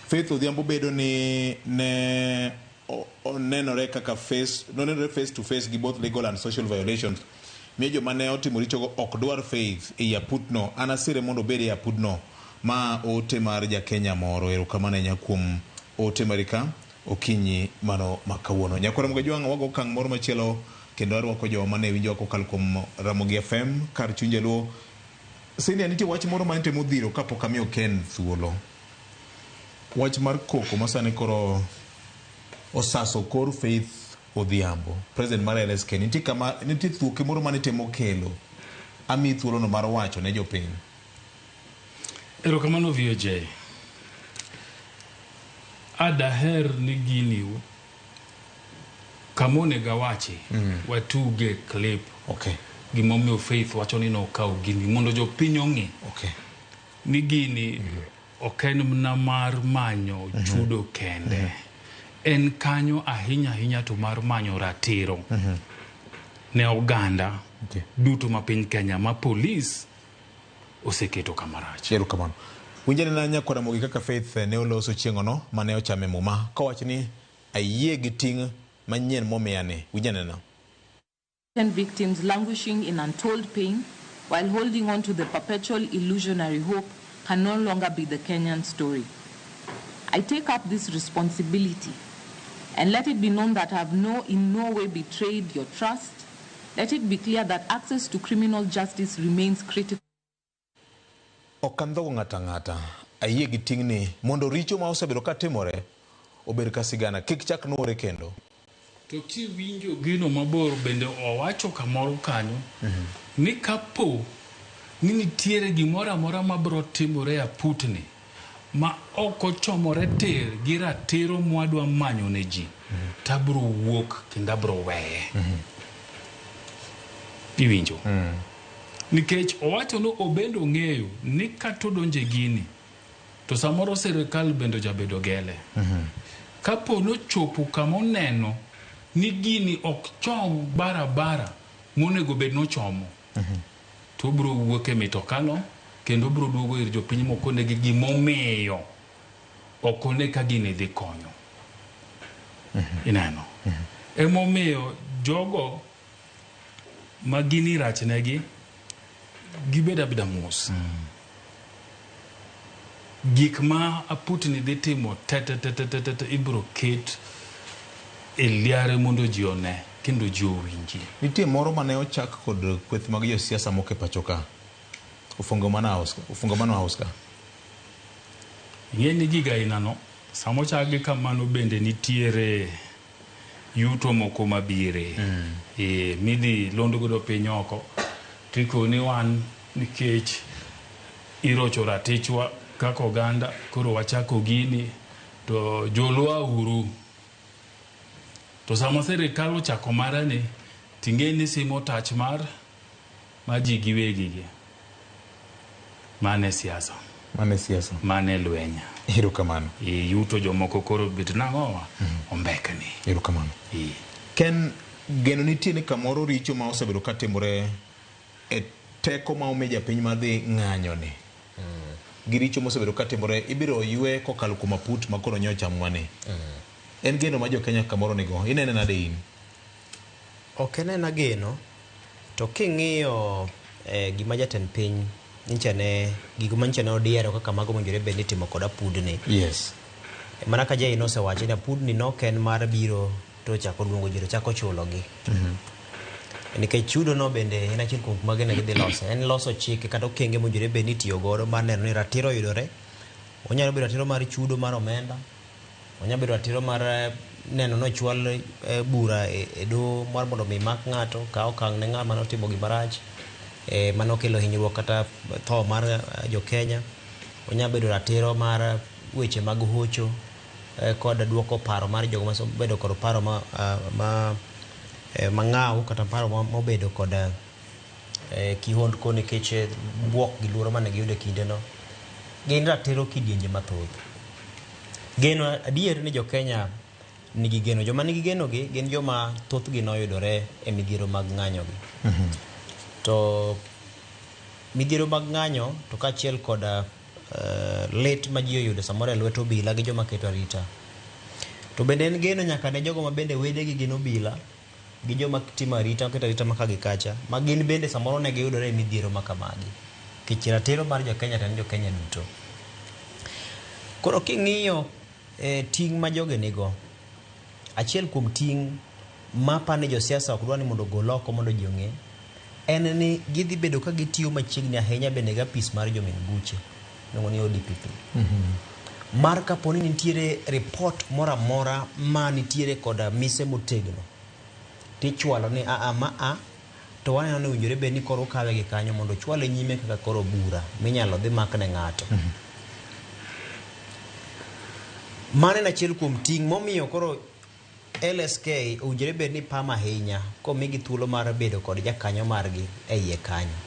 Faith Odhiambo bedo ni ne onenore kaka face to face gi both legal and social violations. Miyo joma ne otimo richogo ok dwar Faith e aputno anasire mondo bed e aputno ma ote mar jakenya moro. Erokamano ahinya kuom ote marika okinyi mano makawuono. Nyakwara Mugajwang' wago kang' moro machielo kendo arwako joma mane winjo kokalo kuom Ramogi FM kar chunje luo. Sini nitie wach moro ma nitemo dhiro kapok amiyo Ken thuolo. Wach mar koko masane koro osaso kor Faith Odhiambo president mar LSK nitie thuoke moro ma nitemo kelo ami thuolo no mar wacho ne jopiny. Erokamano VOJ. Adaher ni gini kamone gawachi watuge clip gimomiyo Faith wacho ni nokawo gini mondo jopiny ong'e ni gini ok en mana mar manyo chudo kende en kanyo ahinya to mar manyo ratiro ne oganda duto ma piny Kenya ma polis oseketo kamarach. Erokamano. Winjane na Nyakwara Mogi kaka Faith ne oloso chieng'ono mane ochame muma kawacho ni ayie gi ting' manyien momiyane. Winjane na. Victims languishing in untold pain while holding on to the perpetual illusionary hope can no longer be the Kenyan story. I take up this responsibility and let it be known that I have in no way betrayed your trust. Let it be clear that access to criminal justice remains critical. Okandho ng'ata ayie gi ting'ni mondo richo ma osebedo ka timore obed ka sigana kik chak nuore kendo. To kiwinjo gino mabor bende owacho kamoro kanyo ni kapo ni nitiere gimoro amora mabiro timore aputni ma ok ochomore tir gi ratiro mwadwa manyo ne ji tabro wuok kendo abro weye. Iwinjo? Nikech owacho no obendo ng'eyo ni katodonje gini to samoro sirikal bendo jabedo gele. Kapo no chopo kama oneno ni gini ok chom barabara monego bed no chomo to bro wuok e mitokano kendo bro duogo ir jopiny mokone gi gimomiyo okone ka gini dhi konyo. Ineno? Emomiyo jogo magini rachnegi gibeda beda mos. Gik ma aputni dhi timo tete ibro ket eliare mondo ji one kendo ji owinji. Nitie moro mane ochak kod kweth mag josiasa moko e pacho ka. Ufungamano house ka. Ing'e ni giga inano samo chagi kamano bende nitiere yuto moko mabire. Midhi londo godo piny oko tiko ni wan nikech irocho ratichwa kaka oganda koro wachako gini to jolwa uru. To sama serikal ochako marani ting'e ni simo tach mar ji giwegi gi. Mane siasa. Mane lwenya. Erokamano. Yuto jomoko koro bet nang'owa ombekni. Erokamano. Ken geno nitie ni kamoro richo ma osebedo ka timore e teko ma omeja piny madhi ng'anyoni. Giricho mosebedo ka timore ibiro ywe kokalo kuom aput ma koro nyocha mwane. En geno ma jo Kenya kamoro nigo. Inene nade in? Ok enena geno to king'iyo gima jatend piny nchane gigo manchane odiero kaka mago monjore bed ni timo koda pudni. Yes. Mana ka jai nosewacho ni pudni nok en mar biro to chako luongo ji to chako chulogi. Nikech chudo no bende en achiel kuom mage ne gidhi loso. En loso chike kata okenge monjore bed ni tiyo godo mar neno ni ratiro yudore. Onyalo bedo ratiro mar chudo mar omenda. Onyalo bedo ratiro mar neno no chwal bura e do mar mondo mi mak ng'ato ka okang' ne ng'ama notimo gima rach. Mano kelo hinyruok kata tho mar jo Kenya. Onyalo bedo ratiro mar weche mag hocho kod duoko paro mar jogo ma bedo kod paro mang'aw kata paro mobedo kod kihondko nikech buok gi luoro mane giyudo kinde no. Gin ratiro kidienje mathoth. Geno adier ni jo Kenya nigi geno. Joma nigi geno gi gin joma thoth gi noyudore e midhiero mag ng'anyo gi. To midhiero mag ng'anyo to kaachiel kod lit ma ji oyudo samoro e lwet obila gi joma keto arita. To bende en geno nyaka ne jogo ma bende wedegi gin obila gi joma timo arita keto arita maka gi kacha ma gin bende samoro ne giyudore e midhiero makamagi. Kich ratiro mar jo Kenya to en jo Kenya duto. Koro king'iyo ting' ma joge nigo, achiel kuom ting' ma pane jo siasa ok dwa ni mondo gol oko mondo ji ong'e en ni gidhi bedo ka gitiyo machiegni ahinya bende ga pis mar jomin buche nongo ni ODPP. Mar kaponi nitiere report mora mora ma nitiere koda mise motegno tichwalo ni to waneno ni winjore bed ni koro kawe gi kanyo mondo chwale nyime kaka koro bura minyalo dhi mak ne ng'ato. Mane na achiel kuom ting' momiyo koro LSK owinjore bed ni pama ahinya komigi thuolo mar bedo kod jakanyo margi e iye kanyo.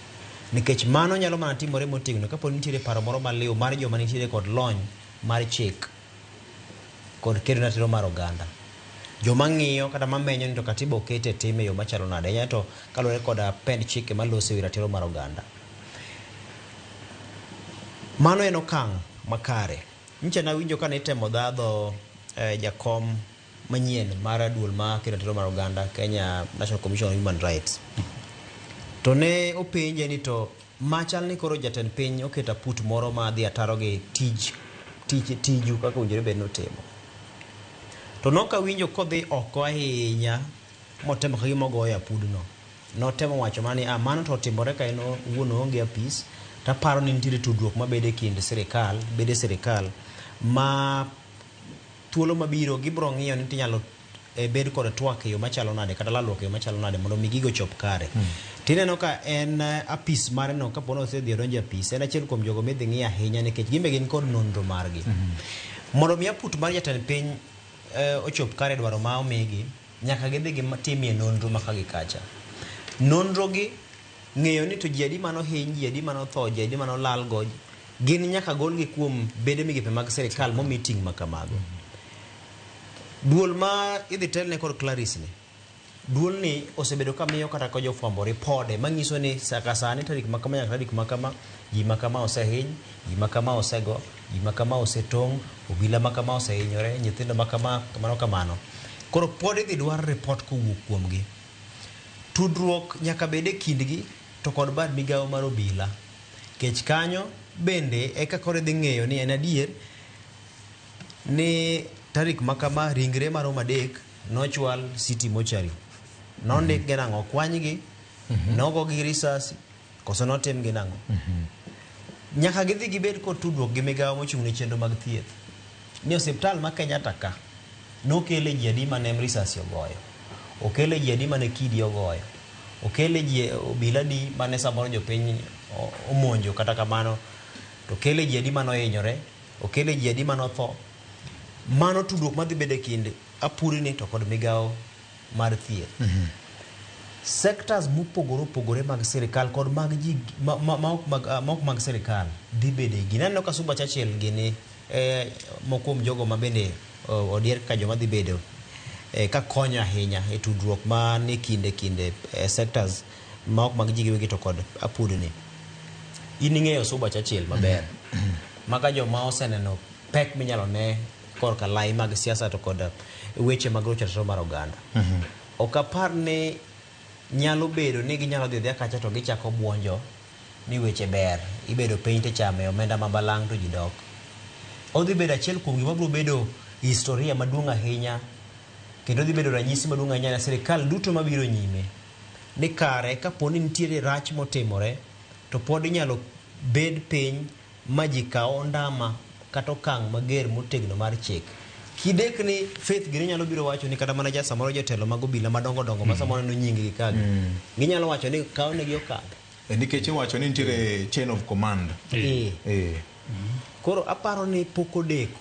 Nikech mano nyalo mana timore motegno kapo nitiere paro moro maliw mar joma nitiere kod lony mar chik kod kedo ratiro mar oganda. Joma ng'iyo kata mamenyo ni to katiba okete time yo machalo nade nya to kalore kod pend chike malose wi ratiro mar oganda. Mano en okang' makare. Nche na winjo ka nitemo dhadho jakom manyien mar duol ma kedo ratiro mar oganda, Kenya National Commission on Human Rights. To ne openje ni to machal ni koro jatend piny oketa put moro ma dhi ataro gi tiju kaka owinjore bed notimo. To noka winjo kodhi oko ahinya motemo ka gima ogoyo apudno. Notemo wacho mani mano to otimore ka en wuon onge apis. Taparo ni nitiere tudruok mabede kind sirikal, bede sirikal ma thuolo mabiro gibro ng'iyo ni tinyalo bed kod twak e yo machalo nade kata lalruok e yo machalo nade mondo mi gigo chop kare. Tineno ka en apis mare no kapono osedhi odonjo apis en achiel kuom jogo midhi ng'i ahinya nikech gimbe gin kod nonro margi. Mondo mi aput mar jatend piny ochop kare dwaro ma omigi nyaka gidhi gitimie nonro maka gi kacha. Nonro gi ng'eyo ni to ji adi mano hiny, ji adi mano tho, ji adi mano lal go gin nyaka golgi kuom bede migepe mag sirikal mo meeting makamago. Duol ma idhi telne kod Clarice ni duol ni osebedo kamiyo kata ko jofwambo ripode manyiso ni saka sani tarik makama nyaka tarik makama ji makama osehiny, ji makama osego, ji makama osetong', obila makama osehinyore, nyithindo makama kamano. Koro pod idhi dwar report kowuok kuomgi. Tudruok nyaka bede kindgi to kod bad migawo mar obila. Kech kanyo bende eka kore dhi ng'eyo ni en adier ni tarik makama ringre mar Omadek nochwal City Mochari. Nondik gi nang'o kwanygi, nogo gi risasi, koso notim gi nang'o. Nyaka gidhi gibed kod tudruok gi migawo mochung' ne chenro mag thieth. Ni osiptal ma Kenyatta ka nokele ji adi mane risasi ogoyo. Okele ji adi mane kidi ogoyo. Okele ji obila di mane samoro jopiny omonjo kata kamano. To kele ji adi mano hinyore. Okele ji adi mano tho. Mano tudruok madhi bede kinde apuri ni to kod migawo mar thieth. Sectors mopogore mag sirikal kod mag ji mok mag sirikal dhi bede gineno ka Suba Churchill gini mokuom jogo ma bende odier ka joma dhi bedo ka konyo ahinya e tudruok ma ni kinde sectors ma ok mag ji giwegi to kod apudni. In ing'eyo Suba Churchill maber. Maka joma oseneno pek minyalo ne korka lai mag siasa to kod weche mag rocho mar oganda. Ok apar ni nyalo bedo ni ginyalo dhi kacha to gichako buonjo ni weche ber, ibedo piny tichame omenda mabalang' to ji dok. Odhi bedo achiel kuom gima biro bedo historia maduong' ahinya, kendo dhi bedo ranyisi maduong' ahinya ne sirikal duto mabiro nyime, ni kare kaponi nitiere rach motimore to pod inyalo bed piny ma ji kawo ndama kata okang' mager motegno mar chik. Kidek ni Faith Gini nyalo biro wacho ni kata mana samoro jotelo mag obila madongo dongo ma samoro no nying gi kagi, ginyalo wacho ni kawo negi okang'. Nikech iwacho ni nitiere chain of command. Koro aparo ni pok odeko,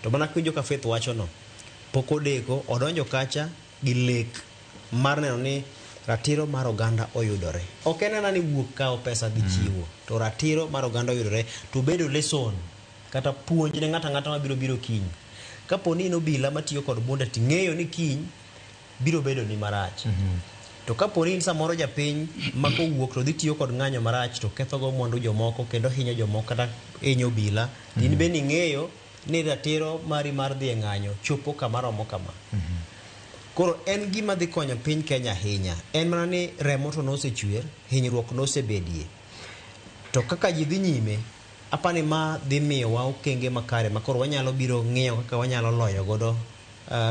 to mana kinjo ka Faith wacho no, pok odeko odonjo kacha gi lek mar neno ni ratiro mar oganda oyudore. Ok en ni wuok kawo pesa gi chiwo, to ratiro mar oganda oyudore, to bedo lesson kata puonj ne ng'ata mabiro kiny. Kaponi no obila matiyo kod bunde ting'eyo ni kiny biro bedo ni marach. To kaponi in samoro japiny ma kowuok to dhi tiyo kod ng'anyo marach to kethogo mwandu jomoko kendo hinyo jomoko kata hinyo obila, in bende ing'eyo ni ratiro mari mar dhi e ng'anyo chopo kamaromo kama. Koro en gima dhi konyo piny Kenya ahinya. En mana ni remo to nosechwer, hinyruok nosebedie. To kaka ji dhi nyime, apani ma dhi miyowa okenge makare ma koro wanyalo biro ng'eyo kaka wanyalo loyo godo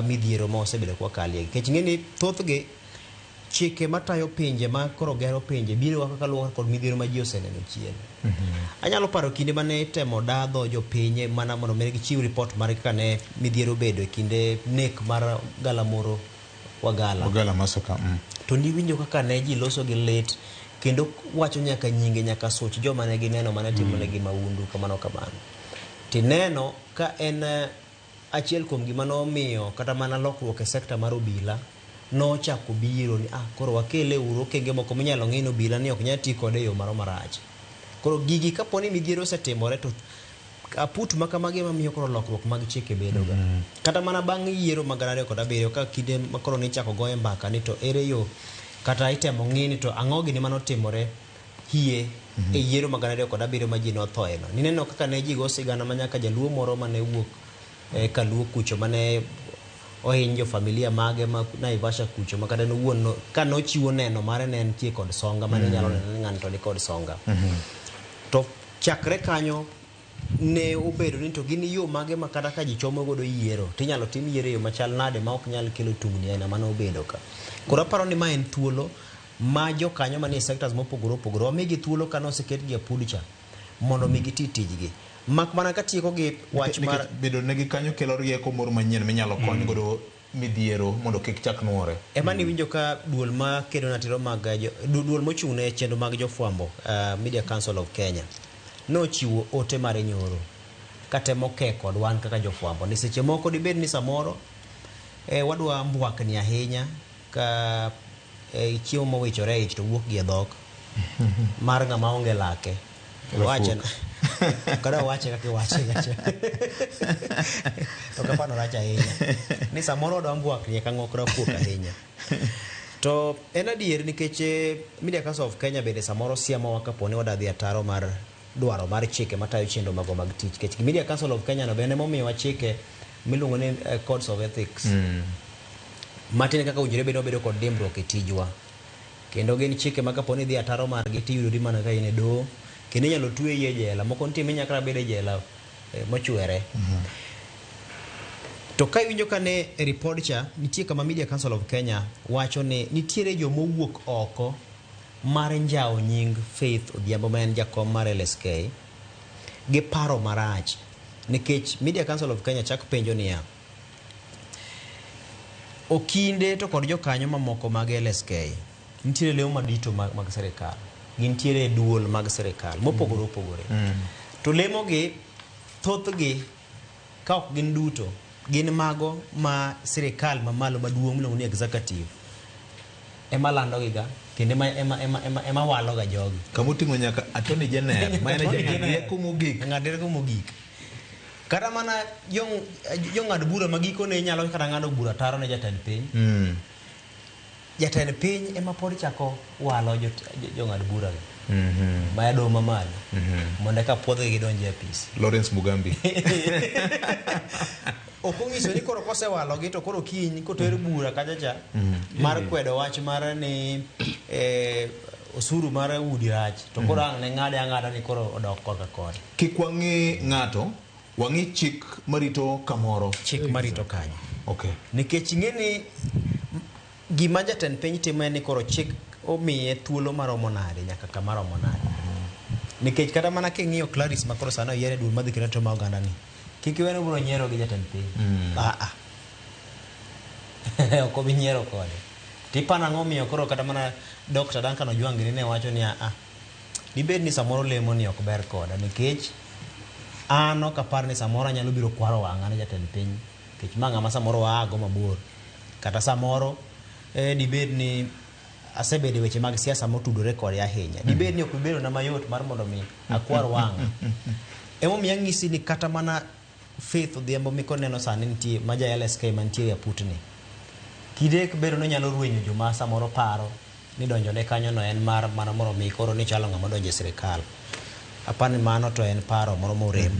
midhiero ma osebedo kwa kalie. Kech ng'eni thothgi chike matayo pinje ma koro gero pinje biro kaka luwore kod midhiero ma ji oseneno chien. Anyalo paro kinde mane temo dadho jopinye mana mondo mi gichiw report mar kaka ne midhiero bedo e kinde nek mar Galamoro Wagala Masoka. To niwinjo kaka ne ji loso gi lit kendo wacho nyaka nyinge nyaka soch joma ne gineno mane timonegi maundu kamano. Tineno ka en achiel kuom gima nomiyo kata mana lokruok e sekta mar obila nochako biro ni koro wakele uru okenge moko minyalo ng'ino obila ni ok nyal ti kode e yo maro marach. Koro gigi kaponi midhiero osetimore to aput makamagi mamiyo koro lokruok mag chike bedoga. Kata mana bang' yiero mag 2007 ka kinde makoro nichako goye mbaka ni to ere yo kata itemo ng'ini to ang'o gini manotimore hie e yiero mag 2007 ma ji nothoe no. Nineno kaka ne ji go sigana manyaka jaluo moro mane wuok kaluo kucho mane ohinjo familia mage ma Naivasha kucho makata nowuon ka nochiwo neno mare ne entie kod songa mane nyalo neno ni ng'ato ni kod songa. To chakre kanyo ne obedo ni to gini yo mage makata ka ji chomo godo yiero tinyalo tim yiero yo machal nade ma ok nyal kelo tungni aina mano obedo ka. Koro aparo ni ma en thuolo ma jokanyo manie sectors mopogore opogore wamigi thuolo ka noseketgi e pudcha mondo mi giti tijgi. Mak mana ka tieko gi wach mar bedo negi kanyo kelo rieko moro manyien minyalo kony godo midhiero mondo kik chak nuore. Ema ni winjo ka duol ma kedo na tiro mag duol mochung' ne chenro mag jofwambo, Media Council of Kenya, nochiwo ote mare nyoro katemo ke kod wan kaka jofwambo ni seche moko dibed ni samoro wadwa mbwakni ahinya ka chiemo mowichore ich to wuok gi e dhok mar ng'ama onge lake. Wachen kada wache kaka wache gacha to kapano racha ahinya ni samoro do mbwakni ka ng'okra puok ahinya. To en adier nikech Media Council of Kenya bende samoro siamo wakaponi wadadhi ataro mar dwaro mar chike matayo chenro mago mag tich. Kech Media Council of Kenya no bende momiyo chike miluongo ni Codes of Ethics matine kaka ujire bedo kod dimbruok e tijwa, kendo gin chike makaponi dhi ataro mar gi tiyudori mana ka ine do kendo inyalo tuwe e jela moko nitie minyakra bede jela mochwere. To ka iwinjo ka ne report cha nitie kama Media Council of Kenya wacho ni nitiere jomo wuok oko mar njao nying Faith Odhiambo ma en jakom mar LSK gi paro marach, nikech Media Council of Kenya chak penjo niya okinde to kod jokanyo mamoko mag LSK nitiere leo madito mag serikal, gintiere duol mag serikal mopogore opogore. To lemo gi thothgi ka ok gin duto gin mago ma serikal mamalo maduong' miluongo ni executive ema lando giga kendo ema walo ga jogi kamoting'o nyaka Attorney General ma en ng'adrieko mogik kata mana jong'ad bura magiko ne nyalo kata ng'ado bura taro ne jatend piny. jatend piny ema pod chako walo jong'ad bura maya doho mamalo mondo eka puodhgi gidonji e apis. Lawrence Mugambi. Ok ong'iso ni koro kosewalogi to koro kiny koter bura kachacha mar kwedo wach mar ni osuru mar udi rach to koro ang' ne ng'ade ang'ada ni koro odok korka kode. Kik wang'i ng'ato, wang'i chik marito kamoro. Chik marito kanyo. Okay. Nikech ing'eni gima jatend piny timo en ni koro chik omiye thuolo maromo nade nyaka kama romo nade. Nikech kata mana king'iyo Clarice ma koro sano yiere duol madhi kendo toma oganda ni. Kik iwene biro nyiero gi jatend piny. Ok obi nyiero kode. Tipa nang'o miyo koro kata mana Dr. Duncan Ojwang ne wacho ni dibed ni samoro lemo ni ok ber koda nikech an ok apar ni samoro anyalo biro kwaro wang'a ne jatend piny. Nikech ma ng'ama samoro waago mabor. Kata samoro dibed ni asebede weche mag siasa motudore kode ahinya. Dibed ni ok bibedo na mayot mar mondo mi akwar wang'a. Emomiyo ang'isi ni kata mana Faith Odhiambo mikoneno sani nitie ma ja LSK mantie Aputni. Kidek bedo no nyalo ruenyo joma samoro paro ni donjo ne kanyo no en mar mana moro mi koro ni chalo ng'ama donjo e sirikal. Apani mano to en paro moro morem.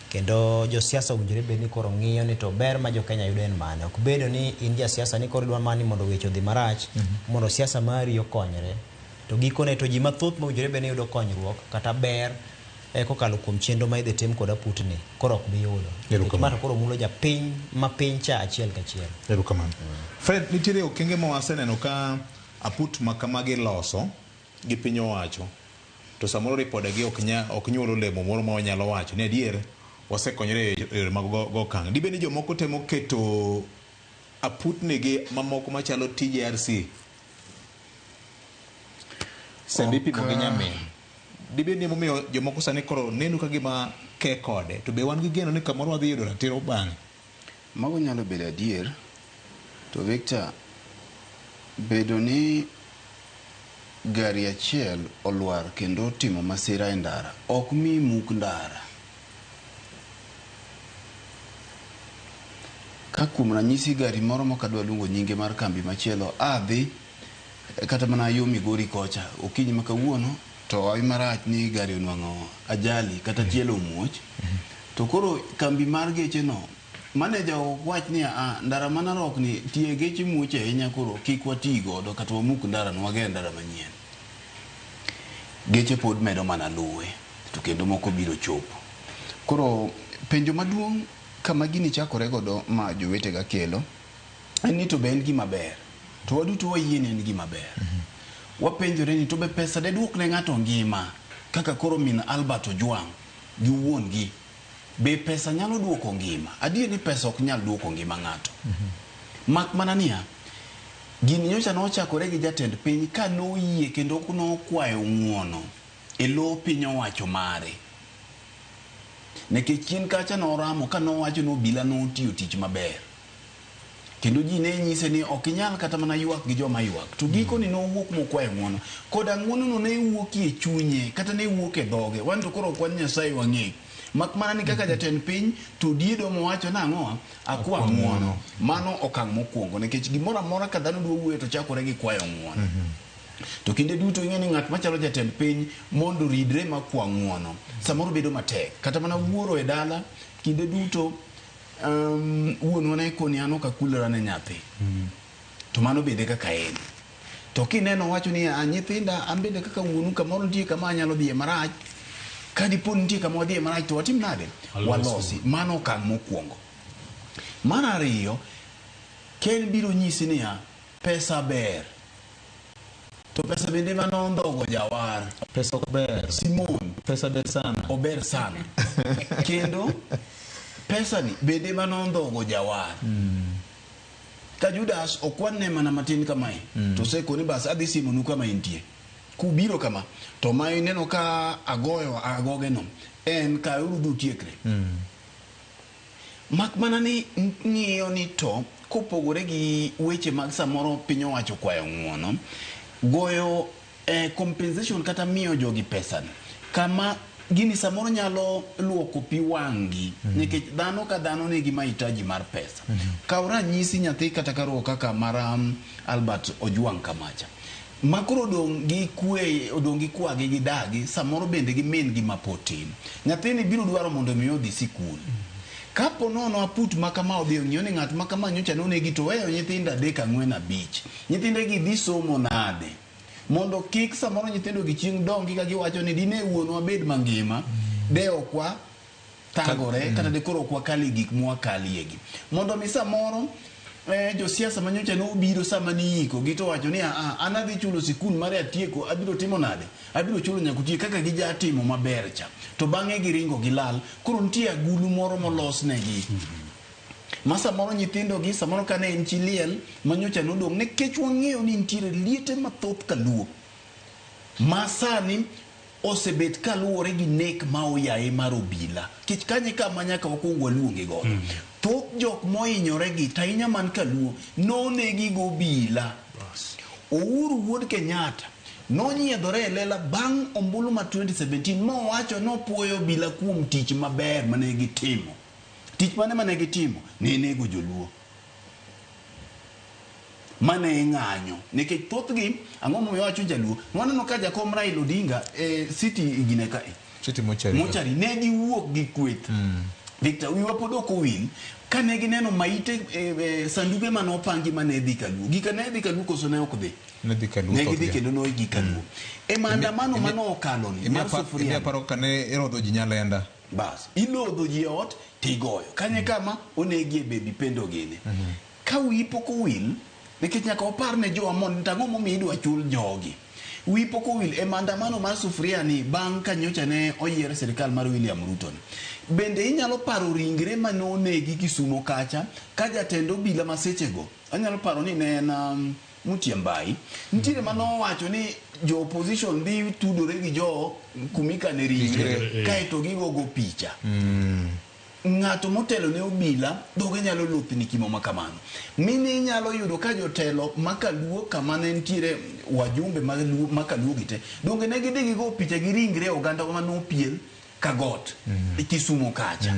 Kendo jo siasa owinjore bed ni koro ng'iyo ni to ber ma jo Kenya yudo en mane. Ok bedo ni in ja siasa ni koro dwa mani mondo weche odhi marach mondo siasa mari okonyre. To gikone to ji mathoth ma owinjore bed ni yudo konyruok kata ber kokalo kuom chenro ma idhi tim kod Aputni koro ok bi yudo. Mato koro mulo ja piny ma piny cha achiel kachiel. Erokamano. Fred, nitiere okenge ma waseneno ka Aput ma kamagi loso gi piny owacho to samoro ripodegi ok nyuolo olemo moro ma wanyalo wacho ni adier wasekonyore e yore mag go okang'. Dibe ni jomoko temo keto Aputni gi mamoko machalo TJRC sendi pimo gi nyamin. Dibe ni momiyo jomoko sani koro neno ka gima ke kode to be wan gi geno ni kamoro wadhi yudo ratiro bang'e. Mago nyalo bedo adier to Victor, bedo ni gari achiel olwar kendo timo masira e ndara ok mi muk ndara. Ka kuom ranyisi gari moro mokadwa luongo nyinge mar kambi machielo adhi kata mana yo Migori kocha okinyi ma kawuono to ai marach ni gari onwang'o ajali kata tielo omuoch to koro kambi mar geche no maneja wach ni ndara mana rok ni tie geche muoche ahinya koro kik wati godo kata wamuk ndara no wage ndara manyien. Geche pod medo mana luwe to kendo moko biro chopo. Koro penjo maduong' kama gini chakore godo ma jowetega kelo en ni to be en gima ber to waduto wayie ni en gima ber. Wapenjore ni to be pesa de duok ne ng'ato ngima kaka koro min Albert Ojwang gi wuon gi be pesa nyalo duoko ngima. Adier ni pesa ok nyal duoko ngima ng'ato. Mak mana niya gini nyocha nochakore gi jatend piny ka noyie kendo nokwayo ng'uono e lo piny owacho mare. Nekech chien kacha noramo ka nowacho ni obila notiyo tich maber. Kendo ji ne nyise ni ok inyal kata mana ywak gi joma ywak. To giko ni nowuok mokwayo ng'uono. Koda ng'uono no ne wuok e chunye kata ne wuok e dhoge. Wan to koro kwan Nyasaye wang'e. Mak mana ni kaka jatend piny to diedo mowacho nang'o akwa ng'uono. Mano okang' mokwongo nikech gimoro amora ka dhano dwa wuoyo to chakore gi kwayo ng'uono. To kinde duto ing'e ni ng'at machalo jatend piny mondo ridre makwa ng'uono samoro bedo matek. Kata mana wuoro e dala kinde duto wuon wana ikoni ano ka kulera ne nyathi. To mano bende kaka en. To kineno wacho ni nyithinda ambende kaka wuonu kamoro nitie kama anyalo dhiye marach. Kadipo nitie kama wadhiye marach to watim nade? Walosi. Mano okang' mokwongo. Mar ariyo, ken biro nyisi niya pesa ber. To pesa bende manondhogo jawar. Pesa ober. Simon. Pesa ber sana. Ober sana. Kendo pesa ni bende manondhogo jawar. Ka Judas okwanne mana matin kamae. To seko ni bas adhi simonu kama intie. Kubiro kama to ma ineno ka agoge no en ka urudu tiekre. Mak mana ni ng'iyo ni to kopogore gi weche mag samoro piny owacho kwayo ng'uono goyo compensation kata miyo jogi pesa ni kama gini samoro nyalo luoko pi wangi nikech dhano ka dhano nigi mahitaji mar pesa. Kaw ranyisi nyathi kata karo kaka mar Albert Ojwang Kamacha. Makoro odong' gi kwe, odong' gi kwagi gi dagi, samoro bende gi min gi mapotin. Nyathini biro dwaro mondo mi odhi sikul. Kapo nono aput makama odhi ong'iyo ni ng'at makama nyocha nonegi to weyo nyithindo 3, 4, 5. Nyithindegi dhi somo nade? Mondo kik samoro nyithindo gi chieng' dongi ka giwacho ni dine wuonwa bed mangima, de okwa tagore kata de koro okwa kali gik mwakaliegi. Mondo mi samoro josiasa manyocha nobiro sama niiko gito wacho ni an adhi chulo sikul mare atieko, abiro timo nade? Abiro chulo nyakutie kaka gija timo maber cha. To bang'e giringo gilal, koro nitie agulu moro molos negi. Masa moro nyithindo gi samoro kane en chiliel manyocha nodong' nekech wang'eyo ni nitiere liete mathoth kaluo. Masani osebet kaluwore gi nek ma oyaye mar obila. Kech kanye kama nyaka wakuongo waluonge godo. Thoth jok mohinyore gi tainya man kaluo nonegi go obila. Uhuru Wuod Kenyatta nonyiedhore e lela bang' ombulu ma 2017 mowacho nopuoyo obila kuom tich maber mane gitimo. Tich mane gitimo ne nego joluo. Mane ng'anyo nikech thothgi ang'o momiyo wacho jaluo. Waneno ka jakom Raila Odinga city igine ka city mochari ne giwuok gi kweth. Victor wiwa pod ok owil kane gineno maite sanduge manopangi mane dhi kaluo. Gika ne dhi kaluo koso ne ok dhi. Ne gidhi kendo no gi kaluo. Maandamano mano okalo ni mar sufuria. Ime paro kane irodho ji Nyalenda. Bas ilodho ji ot tigoyo. Kanye kama onegi e bebi pendo gene. Ka wi pok owil nikech nyaka opar ne jo amon tang'o momiyo idwa chul jogi. Wi pok owil maandamano mar sufuria ni bang' ka nyocha ne oyier sirikal mar William Ruto. Bende inyalo paro ringre manonegi Kisumo kacha ka jatend obila masechego. Anyalo paro ni ne en Mutia Mbai. Nitiere manowacho ni jo opposition dhi tudore gi jo kumika ne ringre kaeto gigogo picha. Ng'ato motelo ne obila doge nyalo luthni kimo makamano. Mine nyalo yudo ka jotelo makaluo kama ne nitiere wajumbe makaluo gite. Donge ne gidhi gigo picha gi ringre oganda manopiel ka got Kisumo kacha.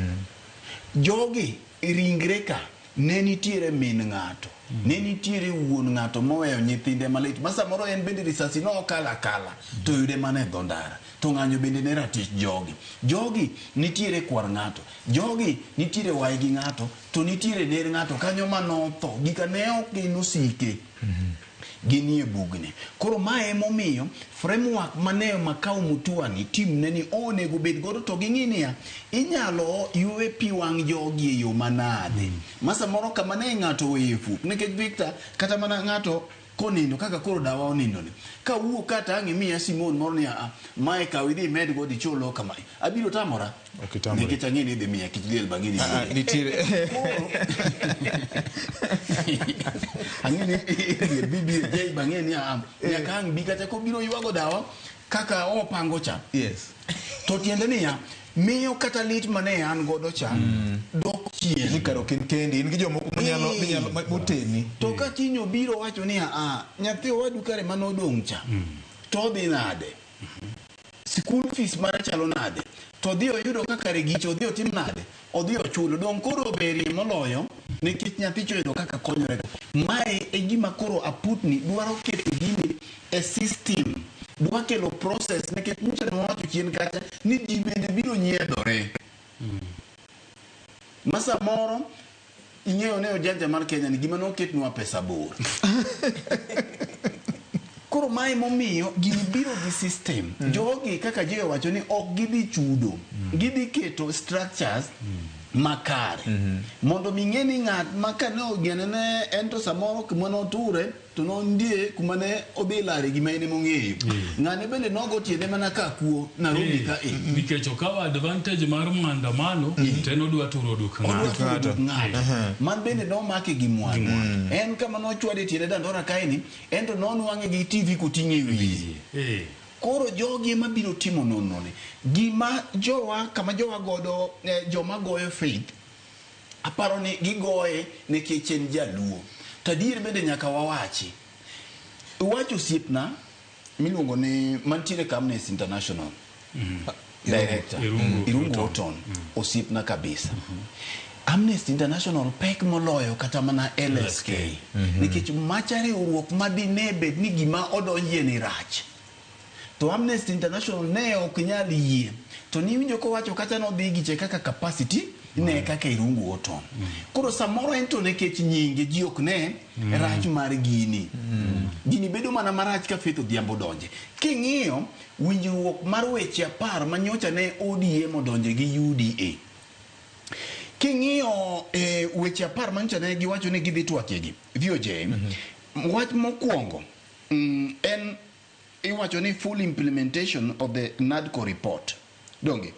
Jogi ringre ka ne nitiere min ng'ato. Ne nitiere wuon ng'ato moweyo nyithinde malit. Masa moro en bende risasi no kala to yude mane dhondara. To ng'anyo bende ne ratich jogi. Jogi nitiere kwar ng'ato. Jogi nitiere wae gi ng'ato. To nitiere ner ng'ato kanyo manotho. Gika ne ok ginosike. Ginie bugni. Koro mae momiyo framework mane Makau Mutua ni tim ne ni onego bed godo to ging'inia inyalo yue pi wang' jogi e yo manade. Masa moro kama ne ng'ato wefu nikech Victor kata mana ng'ato konindo kaka koro dawa onindo ni ka wuo kata ang'i miya Simon moro ni mae ka widhi med go dicholo kama abiro tamora nikech ang'i ni dhi miya kijliel bang'ini nitiere ang'i ni BBJ bang'ini nyaka ang' bi kata ko biro yuago dawa kaka opango cha yes to tiende niya miyo kata lit mane an godo cha dok chien ni karo kendi in gi jomoko manyalo moteni to ka kinyo biro wacho ni nyathi wadu kare manodong' cha to dhi nade school fees mare chalo nade to dhi oyudo kaka regicho dhi otim nade odhi ochulo dong' koro berie moloyo nikech nyathi choyudo kaka konyore. Mae e gima koro aputni dwaro keto gini e system. Dwa kelo process nikech nyocha ne wacho chien kacha ni ji bende biro nyiedhore. Masa moro ing'eyo ne ojanja mar Kenya ni gima noketnwa pesa bor. Koro mae momiyo gini biro gi system. Jogi kaka jiwe wacho ni ok gidhi chudo. Gidhi keto structures makare. Mondo ming'eni ng'at makane ogenene ento samoro kuma noture to nondie kuma ne odhi lare gima ene mong'eyo. Ng'ane bende nogo tiende mana ka kuo Nairobi ka nikech okawa advantage mar maandamano te nodwa turo duk ng'ato. Man bende nomake gi mwandu. En kama nochwade tiende Dandora kaeni ento nonwang'e gi TV kuting'e wiye. Koro jogi ema biro timo nonone. Gima jowa kama jowa godo joma goyo faith aparo ni gigoye nikech en jaluo. Tadier bende nyaka wawachi. Wacho siepna miluongo ni mantiere ka Amnesty International. Director Irungu Oton osiepna kabisa. Amnesty International pek moloyo kata mana LSK nikech machari uruok madine bed ni gima odonjie ni rach. To Amnesty International ne ok nyal yie. To ni winjo ko wacho kata no dhi giche kaka capacity ne kaka Irungu Oton. Koro samoro ento nekech nyinge ji ok ne rach mar gini. Gini bedo mana marach ka Faith Odhiambo donje. King'iyo winjruok mar weche 10 manyocha ne ODM odonje gi UDA. King'iyo weche 10 manyocha ne giwacho ni gidhi twakegi. VOJ wach mokwongo en iwacho ni full implementation of the NADCO report. Donge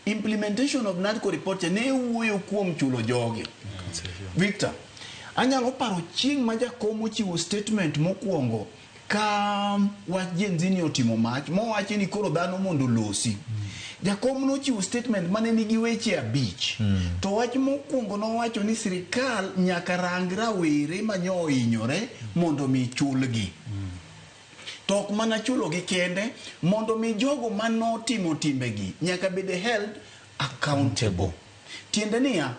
implementation of NADCO report ne wuoyo kuom chulo joge. Victor, anyalo paro chieng' ma jakom ochiwo statement mokwongo ka wach jenzini otimo mach mowacho ni koro dhano mondo losi. Jakom nochiwo statement mane nigi weche 5. To wach mokwongo nowacho ni sirikal nyaka rang rawere manyo hinyore mondo mi chulgi. Tok mana chulo gi kende mondo mi jogo manotimo timbegi nyaka bede held accountable. Tiende niya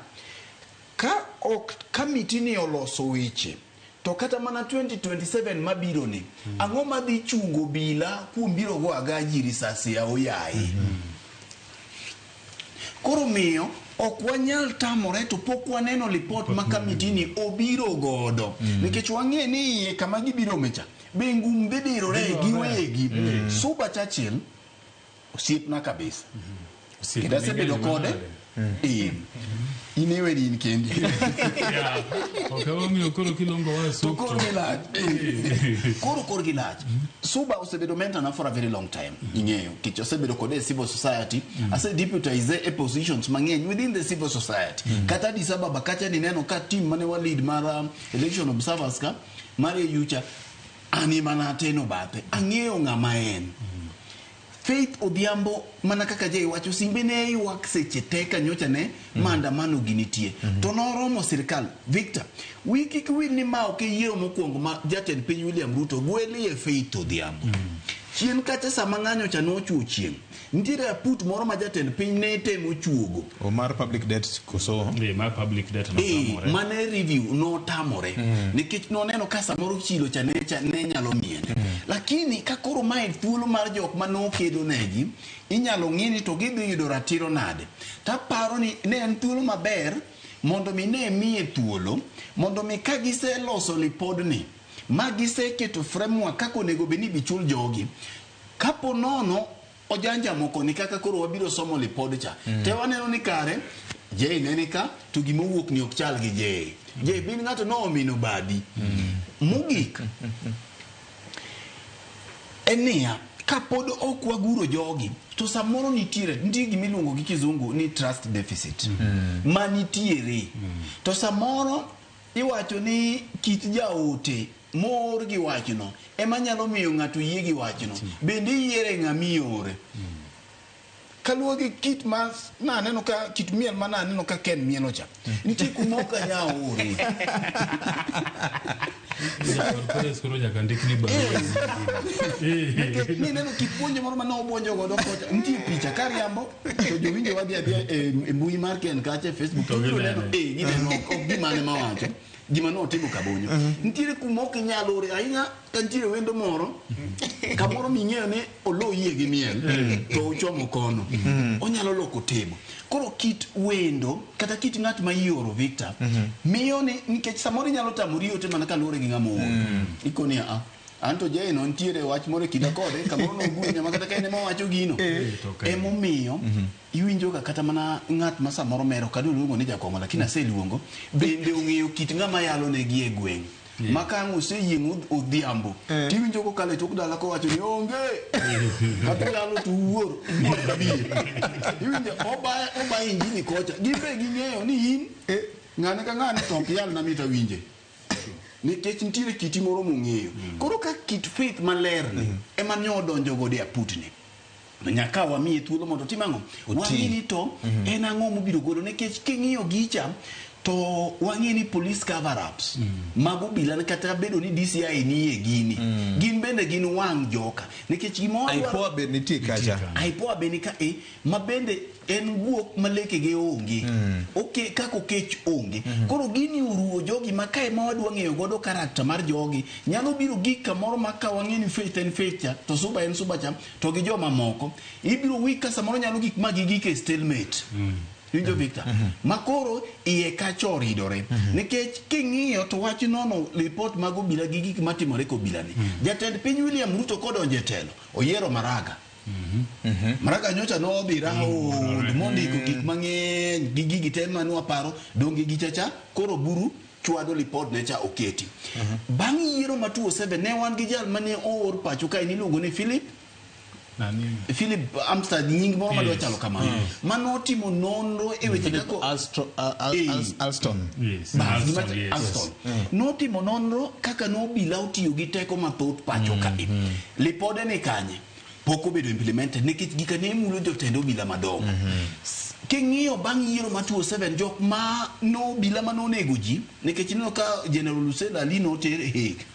ka ok kamiti ni oloso weche to kata mana 2027 mabiro ni ang'o madhi chungo bila kuom biro go agaji risasi ya oyai. Koro miyo ok wanyal tamore to pok waneno report ma kamiti ni obiro godo nikech wang'e ni iye kama gibiro mecha bengum bedirore giwegi. Suba Churchill osiepna kabisa. Kida sebedo kode inewe ni kendi. Okawomiyo koro kilongo wa sup. Koro gilach. Suba osebedo mentor for a very long time. Ing'eyo kich osebedo kode civil society ase deputize a positions mang'eny within the civil society. Kata Addis Ababa kacha ni neno ka team mane wa lead mar election observers ka mare yucha ani mana teno bathe ang'eyo ng'ama en. Faith Odhiambo mana kaka jay wacho simbe ne ywak seche teka nyocha ne maandamano ginitie to noromo sirikal. Victor, wiki kwil ni ma ok yiero mokwongo ma jatend piny William Ruto gweli e Faith Odhiambo. Chien kacha sama ng'anyo cha nochuo chieng' nitiere aput moro ma jatend piny ne temo chuogo mar public debt koso mar public debt no tamore mane review no tamore nikech noneno ka samoro chilo cha ne nyalo miene lakini ka koro mae thuolo mar jok manokedo negi inyalo ng'ini to gidhi yudo ratiro nade. Taparo ni ne en thuolo maber mondo mi ne miye thuolo mondo mi ka giseloso lipodni ma giseketo framework kako nego beni bichul jogi kapo nono ojanja moko ni kaka koro wabiro somo lipod cha te waneno ni kare jay nenika to gimowuok ni ok chal gi jay bin ng'ato no omino badi mugik enia kapod ok waguro jogi to samoro nitiere gimiluongo gi kizungu ni trust deficit manitiere to samoro iwacho ni kit jaote mor gi wachno ema nyalo miyo ng'ato yie gi wachno bende yiere ng'ami ore kaluwo gi kit mas na neno ka kit miel ma na neno ka ken mielo cha nitie kuma ka nya ore ni neno kipuonje moro ma no obonjo godo kocha nitie picha kariambo to jowinjo wadhi e mbui mar Ken kache Facebook to neno gineno ok gimane mawacho gima no timo kabonyo nitiere kuma ok nyalo ore ahinya kantiere wendo moro kamoro ming'eyo ne oloyie gi miel to uchomo kono onyalo loko temo koro kit wendo kata kit ng'at ma ioro Victor miyo ni nikech samoro nyalo tamori ote mana kalure gi ng'amo ikoni anto jay no ntiere wach moro kida kode kamoro no gunya makata kaine ma wacho gino emomiyo iwinjo kata mana ng'at ma samoro mero kadu luongo ni jakongo lakini aseluongo bende ong'eyo kit ng'ama yalo ne gi e gweng' makangu seyieng' Odhiambo tiwinjo ko kale tok dala ko wacho ni onge kata yalo tu wuor iwinjo oba injini kocha gipe ging'eyo ni in ng'ane ka ng'ane to yal na mita winje nikech nitiere kiti moro mong'eyo koro ka kit faith maler ni ema nyo donjo gode aputni nyaka wamiye thuolo mondo timang'o wang'ini to en ang'o mobiro golo nikech king'iyo gicha to wang'e ni police cover ups mago bila kata bedo ni DCI ni e gini gin bende bende gin wang' joka nikech gimoro aipoa be nitie kacha aipoa be ni ka ma bende en guok maleke ge onge kaka okech onge koro gini uruo jogi ma kae ma wadwa ng'eyo godo karakta mar jogi nyalo biro gik kamoro ma ka wang'eni faith en faith cha to suba en suba cha to gi joma moko ibiro wik ka samoro nyalo gik ma gigike stalemate Winjo Victor makoro iye kacha oridore nikech king'iyo to wach nono report mag obila gi gik matimore ko obila ni jatend piny William Ruto kodonje telo oyiero Maraga Maraga nyocha no obira mondiko gik mang'eny gi gigi te manu aparo donge gichacha koro buru chwado report necha oketi bang' yiero ma 2007 ne wan gi jal mane oor pacho kae niluongo ni Philip Amsterdam nying moro madwa chalo kamano manotimo nonro e weche kako Alston notimo nonro kaka nobila otiyo gi teko mathoth pacho kae lipode ni kanye pok obedo implemented nikech gika ne mulo jotend obila madongo king'iyo bang' yiero ma 2007 jok ma nobila manonego ji nikech nino ka General Lucena Ali notere Hague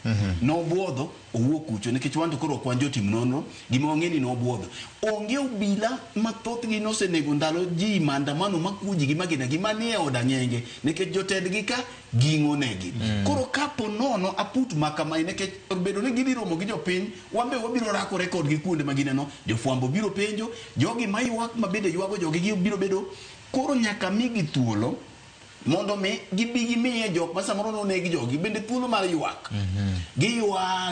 nobuodho owuok kucho nikech wanto koro kwan jotim nonro gima ong'eni nobuodho onge obila mathoth gi nosenego ndalo ji maandamano makuji gi magina gima nie oda ng'enge nikech jotendgi ka ging'o negi koro kapo nono aput makamai nikech bedo ni gidhi romo gi jopiny wambe wabiro rako rekod gi kuonde magineno jofwambo biro penjo jogi mayuak mabende yuago jogi biro bedo koro nyaka migi thuolo mondo me gibi gimiye jok ma samoro nonegi jogi bende thuolo mar yuak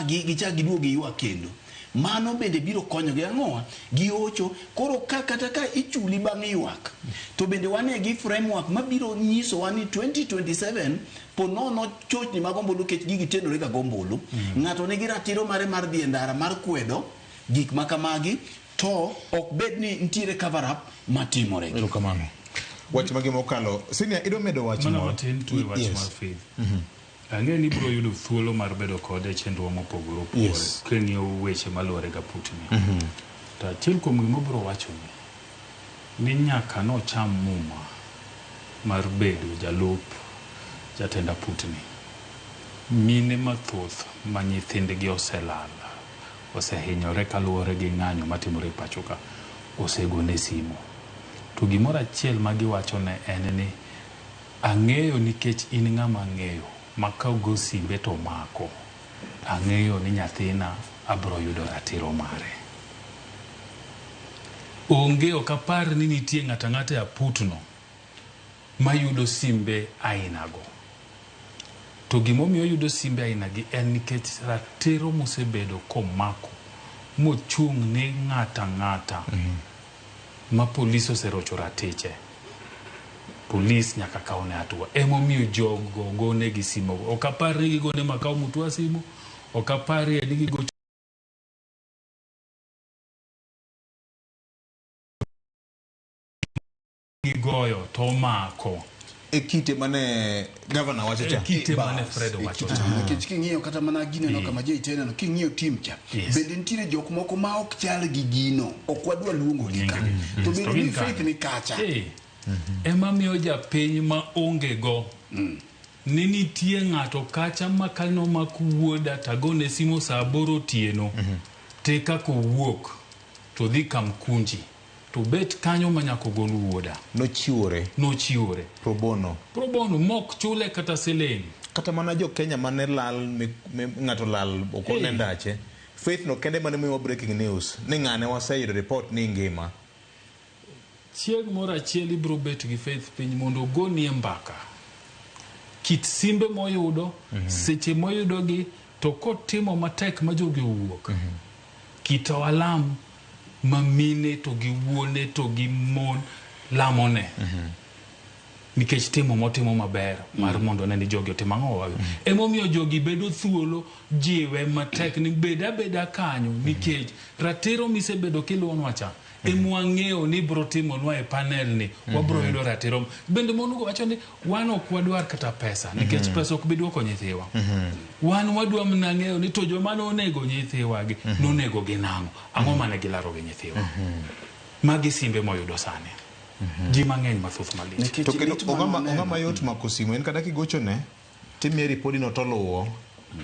gichak giduogo yuak kendo mano bende biro konyo gi ang'owa gi ocho koro kata ka ichuli bang' yuak to bende wane gi framework mabiro nyiso wani 2027 ponono chochni mag ombulu kech gigi tenore ga gombulu ng'ato nigi ratiro mare mar dhi ndara mar kwedo gik makamagi to ok bed ni ntiere cover up matimore kamano wach magi mokalo Senior ido medo wach moro matin tu wach mar faith ang'e ni biro yudo thuolo mar bedo kode chenro mopogore opogore keng'iyo weche maluwore ga Putin to achiel kuom gima biro wacho ni nyaka nocham muma mar bedo jalup jatenda Putin mine mathoth ma nyithindgi oselal osehinyore kaluwore gi ng'anyo matimore pacho ka osegone simu to gimoro achiel ma giwacho ne en ni ang'eyo nikech in ng'ama ng'eyo ma ka go simbe to mako ang'eyo ni nyathina abro yudo ratiro mare onge okapar ni nitie ng'ata e aputno mayudo simbe ainago to gimomiyo yudo simbe ainagi en nikech ratiro mosebedo komako mochung' ne ng'ata ma polis oserocho ratiche polis nyaka kaune hatua emomiyo jogo gone gi simo okapar ni gigone makao mutua simu okapar ni gigo gigoyo to mako ekite mane governor wacho cha ekite mane Fred wacho nikech king'iyo kata mana gineno kama je iteneno king'iyo tim cha bende ntiere jok moko ma ok chal gi gino ok wadwa luongo gi ka to bende ni faith ni kacha ema miyo japiny ma onge go ni nitie ng'ato kacha makalno makuwoda tagone simo saa 8 otieno te kako wuok to dhi kamkunji to bet kanyo manyako gol wuoda nochiwore pro bono mok chule kata siling kata mana jo Kenya mane lal ng'ato lal okone ndache faith no kende mane miwa breaking news ni ng'ane waseyudo report ni ngima chieng' moro achiel ibro bet gi faith piny mondo ogonie mbaka kit simbe moyudo seche moyudogi to kotimo matek ma jogi owuok kit alam mamine to gi wuone to gi mon lamone nikech timo motimo maber mar mondo ne jogi otimo ang'o emomiyo jogi bedo thuolo jiwe matek ni beda kanyo nikech ratiro misebedo kiluonwa cha emwang'eyo ni bro timonwa e panel ni wabro yudo ratiro bende monugo wacho ni wan ok wadwar kata pesa nikech pesa ok biduoko nyithiwa wan wadwa mna ng'eyo ni to joma nonego nyithiwagi nonego gi nang'o ang'o mane gilaro gi nyithiwa magi simbe moyudo sani ji mang'eny mathoth malich to kendo ong'ama yot mako simu en kata kigochone timiye ripodi no toluwo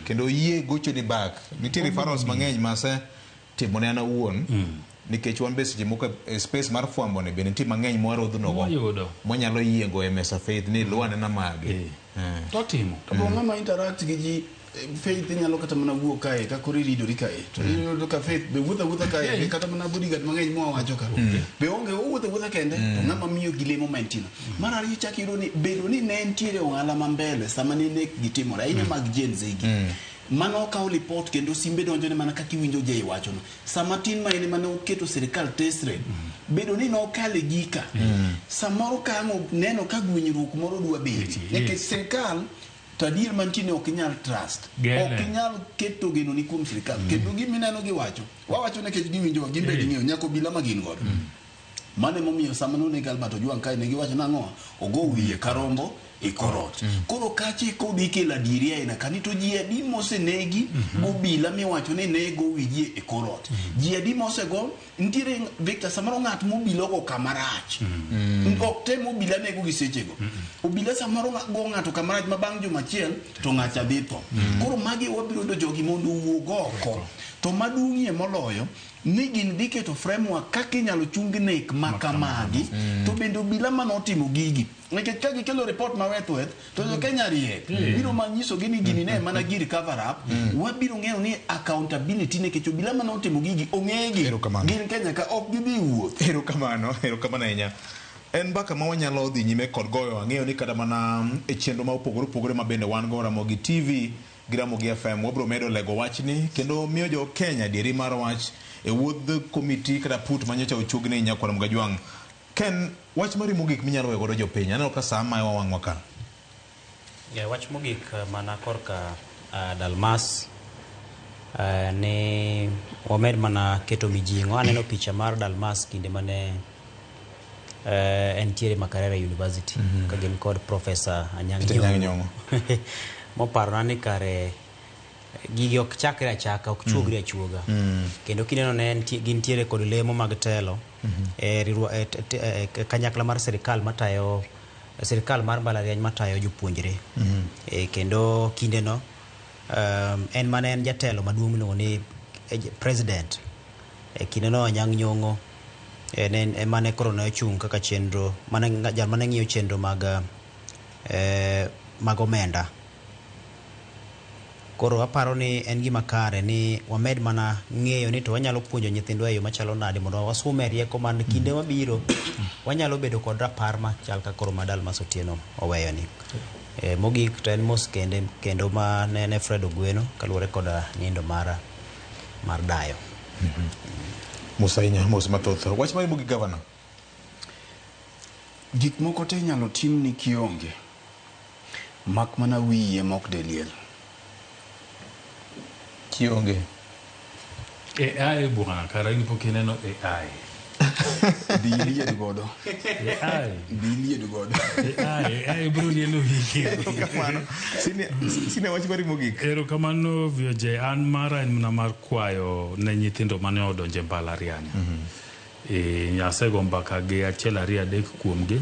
kendo yie gocho ni back nitie referrals mang'eny mase timone an awuon nikech wan be seche moko e space mar fwambo ne bende nitie mang'eny mwarodhnogo mwanyalo yiengo e mesa Faith ni luwane na magi to timo to ng'ama interact gi ji Faith nyalo kata mana wuok kae ka kore ridori kae to iyudo ka Faith be wuotha kae kata mana bodyguard mang'eny mwawacho ka be onge wuotha kende to ng'ama miyo gi lemo mentino mar ariyo chak iyudo ni bedo ni ne entiere ong'ala ma mbele sama ne nek gitimore ahinya mag Gen Z gi mano okawo report kendo simbe donjone mana kaka iwinjo jay wachono sama tin ma ene mane oketo sirikal tesre bedo ni nokale gika samoro kango neno ka gwinyruok moro dwa bet nikech sirikal to adier mantie ok inyal trust ok inyal keto geno ni kuom sirikal kendo gimineno giwacho wawacho nikech giwinjo gimbe ging'eyo nyako bila magin godo mane momiyo sama noneg Albert Ojwang kae ne giwacho nang'o ogo wiye karombo e korot koro kache kodhi kelo adieri aina kani to ji adi mosenegi obila miwacho ni nego wiye e korot ji adi mosego ntiere Victor samaro ng'at mobilo go kamarach ok te mobila nego gi sechego obila samaro go ng'ato kamarach ma bang' juma achiel to ng'acha dhi tho koro magi wabiro do jogi mondo wuog oko to madung'ie moloyo ni gin dhi keto framework kaka inyalo chung nek makamagi to bende obila manotimo gigi nikech ka gikelo report mawethweth to jo Kenya riek biro manyiso gini gini ne mana gir cover up wabiro ng'eyo ni accountability nikech obila manotimo gigi ong'egi gin Kenya ka ok gidhi wuoth erokamano ahinya en mbaka ma wanyalo dhi nyime kod goyo ang'eyo ni kada mana e chenro ma opogore ma bende wan go Ramogi TV gi Ramogi FM wabro medo lego wachni kendo miyo jo Kenya dieri mar wach e wuodh komiti kada put manyocha ochugni Nyakwar Mgajwang Ken wach mari mogik minyalo wegodo jopiny aneno ka sama e wang'wa ka wach mogik mana korka Dalmas ne wamed mana keto mijing'o aneno picha mar Dalmas kinde mane entiere Makerere University ka gin kod Professor Anyang' Nyong'o moparona ni kare gigi ok chakre achaka ok chuogre achuoga kendo kineno ne gintiere kod lemo mag telo kanyakla mar sirikal matayo sirikal mar mbalariany matayo jopuonjre kendo kindeno en mane en jatelo maduong' miluongo ni president kindeno Anyang' Nyong'o en mane koro ne ochung' kaka chenro jal mane ng'iyo chenro mag omenda koro aparo ni en gima kare ni wamed mana ng'eyo ni to wanyalo puonjo nyithindwa e yo machalo nade mondo wasume rieko man kinde mabiro wanyalo bedo kod rapar machal ka koro ma Dalmas Otieno oweyo ni mogik to en mos kendo ma ne Fred Ogweno kaluwore kod nindo mar dayo Musainya mos mathoth wach mar mogik Governor gik moko te nyalo tim ni kionge mak mana wiye mok deliel kionge AI bwana karaini pokineno AI bilie dugodo AI bro lielo wiki kamano sine wach bari mogik ero kamano vioje an mara en mna mar kwayo ne nyithindo mane odonje mbalariany nyasego mbaka gi achiel ariyo adek kuomgi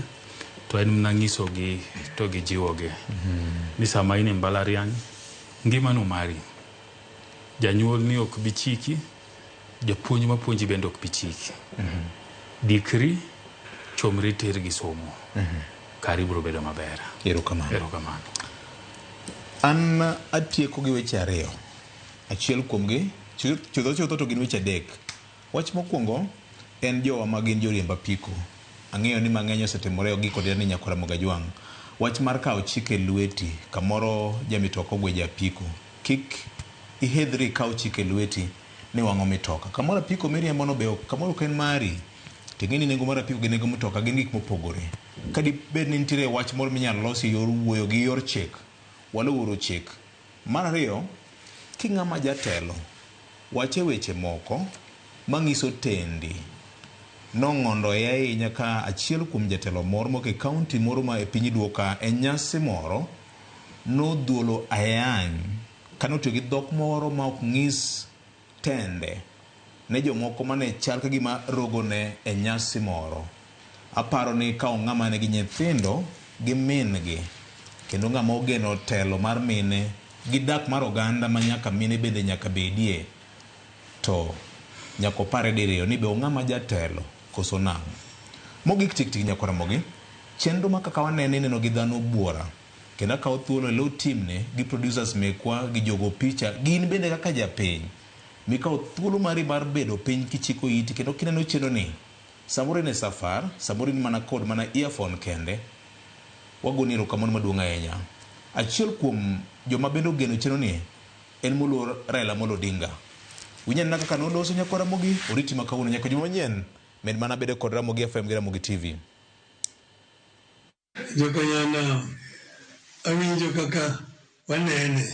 to en mna nyiso gi to gi jiwoge ni sama in mbalariany ngimano mari janyuol ni ok bichiki japuonj mapuonji bende ok bichiki dikri chomri ter gi somo karibu bedo maber erokamano an atieko gi weche ariyo achiel kuomgi chutho to gin weche adek wach mokwongo en jowa magin joriemb apiko ang'eyo ni mang'eny osetimore gi kod ni Nyakwar Mgajwang wach mar kawo chike lweti kamoro jamitoka ogweja apiko kik ihedhri kawo chike lweti ni wang'o mitoka kamoro apiko miriembo no be kamoro ken mari ting'eni nengo mar apiko gi nengo mitoka gin gik mopogore kadi bed ni nitiere wach moro minyalo losi yor wuoyo gi yor chik waluoro chik mar ariyo king'ama jatelo wache weche moko mang'iso tendi nong'ondo e ahinya ka achiel kuom jatelo moro moke kaunti moro ma e piny Duoka e nyasi moro nodhuolo ayany kanotiyo gi dhok moro ma ok ng'is tende ne jomoko mane chal ka gima rogone e nyasi moro aparo ni ka ng'ama ne gi nyithindo gi min gi kendo ng'ama ogeno telo mar mine gi dak mar oganda ma nyaka mine bende nyaka bedie, to nyako pare diriyo ni be ong'ama jatelo koso nang'o. Mogik tik nyakwara mogi, chenro ma kaka wanene neno gi dhano buora, kendo akawo thuolo e lo timne gi producers mekwa gi jogo picha, gin bende kaka japiny mikawo thuolo mari mar bedo piny kichiko iti kendo kineno chenro ni, samoro ne safar, samoro ni mana kod mana earphone kende, wagoni erokamano maduong' ahinya. Achiel kuom joma bende ogeno chenro ni en moluor Raila Amolo Odinga. Winyan na kaka noloso nyakwara mogi, oriti makawuono nyaka juma manyien med mana bedo kod Ramogi FM gi Ramogi TV. Jokanyana, awinjo kaka wanene.